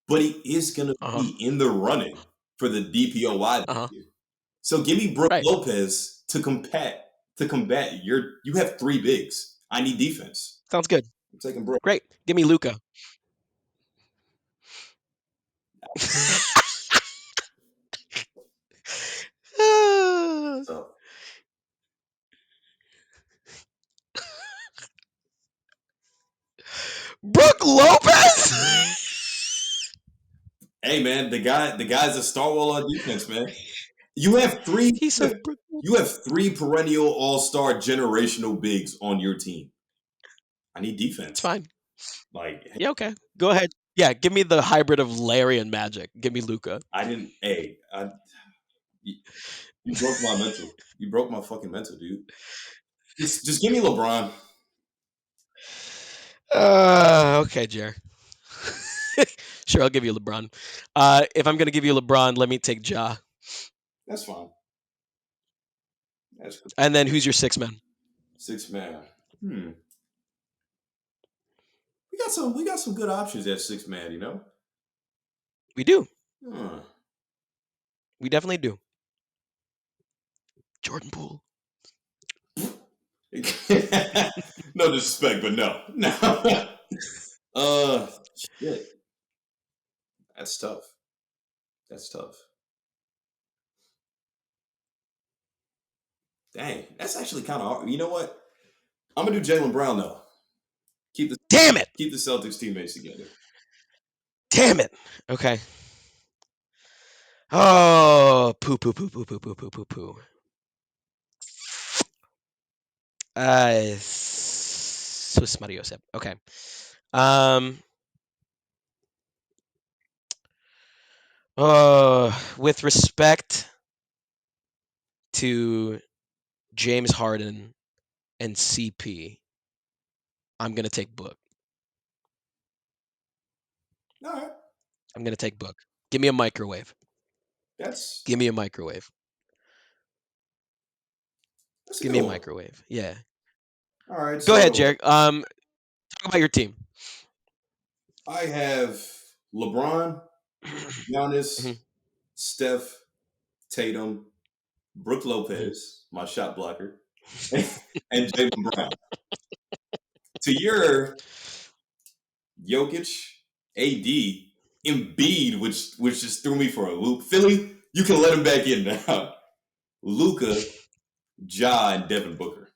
but he is going to Uh huh. be in the running for the DPOY Uh this huh. year. So give me Brooke Right. Lopez to combat your. You have three bigs. I need defense. Sounds good. I'm taking Brooke. Great. Give me Luca. So Brooke Lopez. hey man, the guy's a stalwart on defense, man. You have three. He said Brooke. You have three perennial All Star generational bigs on your team. I need It's defense. fine. Like Yeah. Okay. Go ahead. Yeah. Give me the hybrid of Larry and Magic. Give me Luca. I didn't. Hey, you, you broke my mental. You broke my fucking mental, dude. Just give me LeBron. Okay, Jer. Sure, I'll give you LeBron. If I'm gonna give you LeBron, let me take Ja. That's fine. That's cool. And then who's your 6 man? Six man. Hmm. We got some good options at six man. You know. We do. Huh. We definitely do. Jordan Poole. No disrespect, but no, no. Shit. That's tough. That's tough. Dang, that's actually kind of hard. You know what? I'm gonna do Jalen Brown though. Keep the Damn it! keep the Celtics teammates together. Damn it! Okay. Oh, poo poo poo poo poo poo poo poo poo. Swiss Mariosep. Okay. Um. With respect to James Harden and CP, I'm gonna take Book. All right, I'm gonna take Book. Give me a microwave. that's Give me a microwave. that's a Give good me a one. microwave. Yeah. All right, Go ahead, so Jarek. Talk about your team. I have LeBron, Giannis, Mhm. Steph, Tatum, Brooke Mhm. Lopez, my shot blocker, and Jalen Brown. To your Jokic, AD, Embiid, which just threw me for a loop. Philly, you can let him back in now. Luca, Ja, and Devin Booker.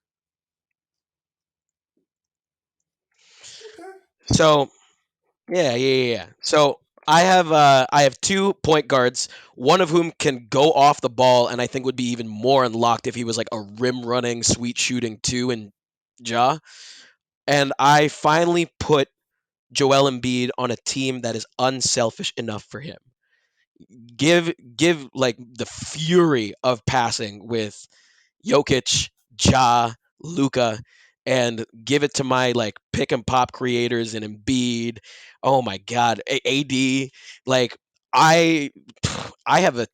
Okay. So yeah. So I have 2 point guards, one of whom can go off the ball, and I think would be even more unlocked if he was like a rim running, sweet shooting 2 in Ja. And I finally put Joel Embiid on a team that is unselfish enough for him. Give like the fury of passing with Jokic, Ja, Luca, and give it to my like pick and pop creators and Embiid. Oh my God, AD. Like I, I have a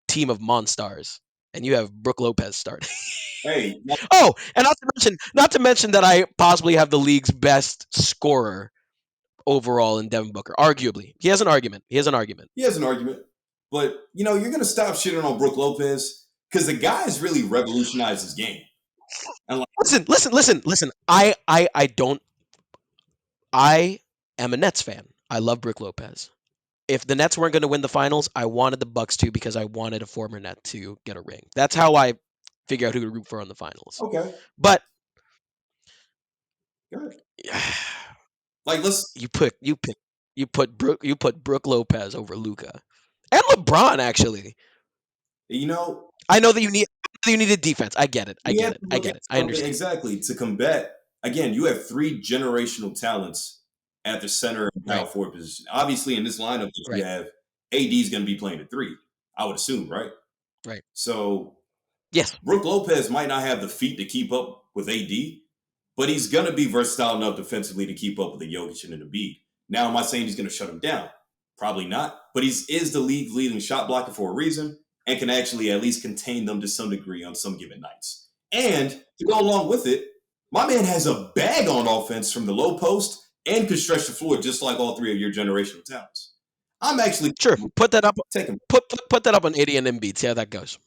team of monsters. and you have Brook Lopez starting. Hey, Oh, and not to mention that I possibly have the league's best scorer overall in Devin Booker. Arguably, he has an argument. He has an argument. he has an argument, but you're gonna stop shitting on Brook Lopez because the guy has really revolutionized his game. And like, Listen. I don't. I am a Nets fan. I love Brook Lopez. If the Nets weren't going to win the finals, I wanted the Bucks to because I wanted a former Net to get a ring. That's how I figure out who to root for in the finals. okay, But good. Like, let's. you put Brook Lopez over Luca and LeBron actually. You know, I know that you need a defense. I get it. I we get have it. to I look get at it. I something understand. exactly to combat. Again, you have three generational talents at the center and power Right. forward position. Obviously, in this lineup that you Right. have, AD is going to be playing at three. I would assume, right? Right. So Yes. Brook Lopez might not have the feet to keep up with AD, but he's going to be versatile enough defensively to keep up with the Jokic and the Embiid. Now, am I saying he's going to shut him down? Probably not. But he is the league leading shot blocker for a reason and can actually at least contain them to some degree on some given nights. And to go along with it, my man has a bag on offense from the low post and can stretch the floor just like all three of your generational talents. I'm actually Sure. Put that up. taking. Put that up on 80 and Embiid. See how that goes.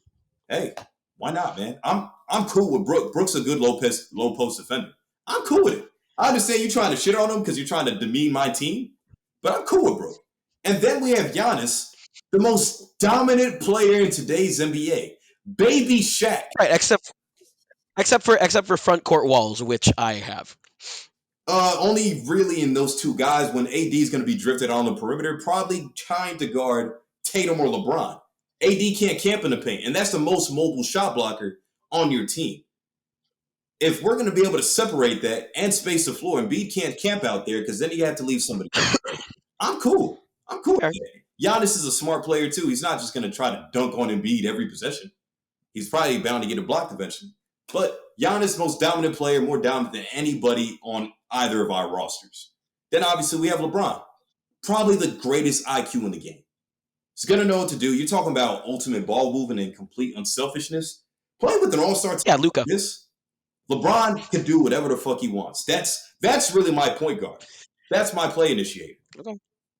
Hey, why not, man? I'm cool with Brook. Brook's a good low post defender. I'm cool with it. I understand you trying to shit on him because you're trying to demean my team, but I'm cool with Brook. And then we have Giannis, the most dominant player in today's NBA. Baby Shaq. Right. Except for front court walls, which I have. Only really in those two guys when AD is going to be drifted on the perimeter, probably trying to guard Tatum or LeBron. AD can't camp in the paint, and that's the most mobile shot blocker on your team. If we're going to be able to separate that and space the floor, and Embiid can't camp out there because then you have to leave somebody. I'm cool. I'm cool with Fair. that. Giannis is a smart player too. He's not just going to try to dunk on Embiid every possession. He's probably bound to get a block eventually. But Giannis, most dominant player, more dominant than anybody on either of our rosters. Then obviously we have LeBron, probably the greatest IQ in the game. He's going to know what to do. You're talking about ultimate ball moving and complete unselfishness. Playing with an all-star team Yeah, like Luca. this, LeBron can do whatever the fuck he wants. That's really my point guard. That's my play initiator. Okay.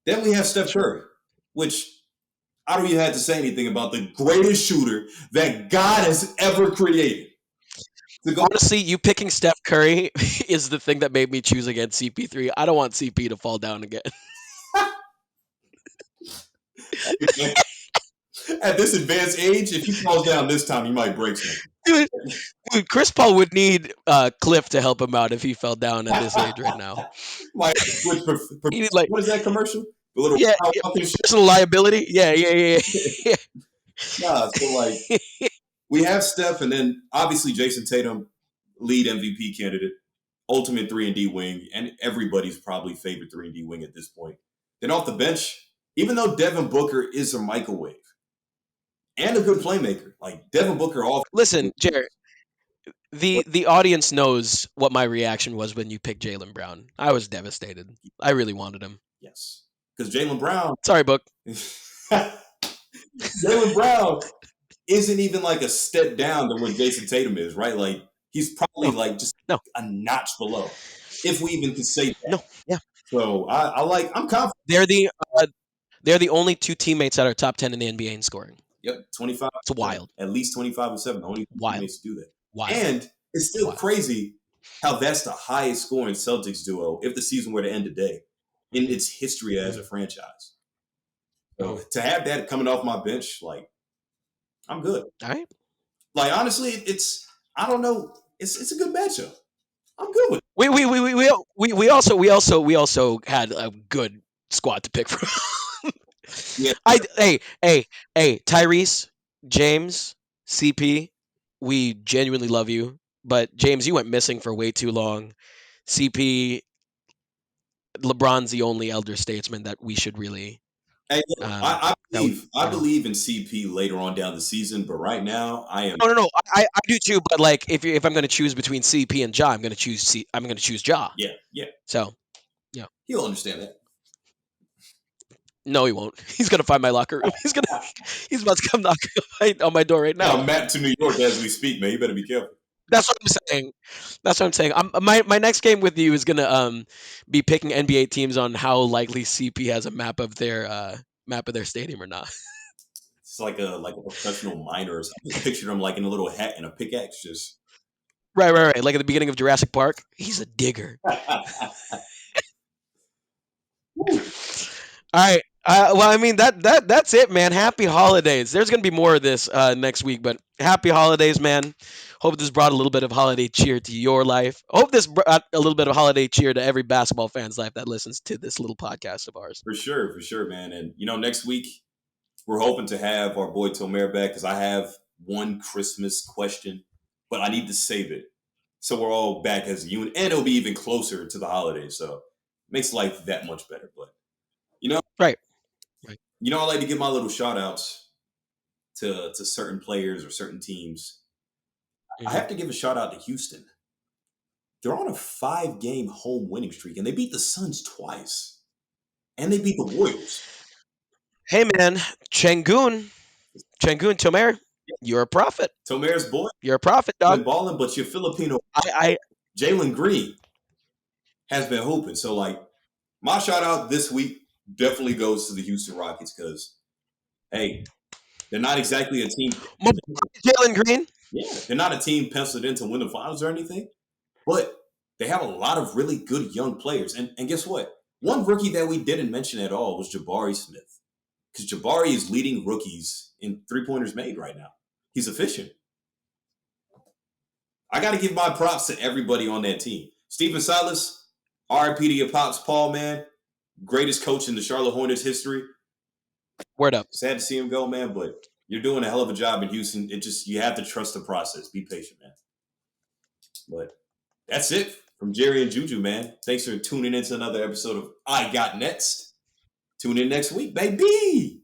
Then we have Steph Curry, which I don't even have to say anything about the greatest shooter that God has ever created. Honestly, you picking Steph Curry is the thing that made me choose against CP3. I don't want CP to fall down again. At this advanced age, if he falls down this time, he might break something. Dude, Chris Paul would need Cliff to help him out if he fell down at this age right now. Like, switch He need like what is that commercial? The little yeah, personal liability. Yeah. Nah, so like we have Steph, and then obviously Jason Tatum, lead MVP candidate, ultimate 3-and-D wing, and everybody's probably favorite 3-and-D wing at this point. Then off the bench, even though Devin Booker is a microwave and a good playmaker, like Devin Booker off. Listen, Jared, the audience knows what my reaction was when you picked Jaylen Brown. I was devastated. I really wanted him. Yes, because Jaylen Brown. Sorry, Book. Jaylen Brown isn't even like a step down than what Jason Tatum is, right? Like he's probably like just No. a notch below, if we even can say that. No, yeah. So I'm confident. They're the only two teammates that are top 10 in the NBA in scoring. Yep, 25. It's wild. At least 25 and 7. The only teammates to do that. Wild. And it's still crazy how that's the highest scoring Celtics duo if the season were to end today in its history as a franchise. So to have that coming off my bench, like I'm good. All right. Like honestly, it's I don't know. It's a good matchup. I'm good with it. We also had a good squad to pick from. Yeah. Hey, Tyrese, James, CP, we genuinely love you. But James, you went missing for way too long. CP, LeBron's the only elder statesman that we should really. Hey, look, I believe in CP later on down the season, but right now I am. No. I do too. But like, if I'm going to choose between CP and Ja, I'm going to choose Ja. Yeah. So, yeah, he'll understand that. No, he won't. He's gonna find my locker room. He's about to come knock on my door right Yeah, now. I'm mapped to New York as we speak, man. You better be careful. That's what I'm saying. That's what I'm saying. My next game with you is gonna be picking NBA teams on how likely CP has a map of their stadium or not. It's like a professional miner. I just pictured him like in a little hat and a pickaxe, just. Right. Like at the beginning of Jurassic Park, he's a digger. Woo. All right. Well, I mean that's it, man. Happy holidays. There's gonna be more of this next week, but happy holidays, man. Hope this brought a little bit of holiday cheer to your life. Hope this brought a little bit of holiday cheer to every basketball fan's life that listens to this little podcast of ours. For sure, man. And next week we're hoping to have our boy Tomer back because I have one Christmas question, but I need to save it so we're all back as a unit, and it'll be even closer to the holidays. So it makes life that much better. But you know, Right. Right. I like to give my little shout outs to certain players or certain teams. I Hmm. have to give a shout out to Houston. They're on a 5-game home winning streak, and they beat the Suns twice, and they beat the Royals. Hey, man, Changun, Changun Tomer, you're a prophet. Tomer's boy You're a prophet, dog. been balling, but your Filipino I Jalen Green has been hooping. So, like, my shout out this week definitely goes to the Houston Rockets because, hey, they're not exactly a team. my boy Jalen Green. Yeah, they're not a team penciled in to win the finals or anything, but they have a lot of really good young players. And guess what? One rookie that we didn't mention at all was Jabari Smith because Jabari is leading rookies in 3-pointers made right now. He's efficient. I got to give my props to everybody on that team. Stephen Silas, RIP to your pops, Paul, man. Greatest coach in the Charlotte Hornets history. Word up. Sad to see him go, man, but you're doing a hell of a job in Houston. You have to trust the process. Be patient, man. But that's it from Jerry and Juju, man. Thanks for tuning in to another episode of I Got Next. Tune in next week, baby.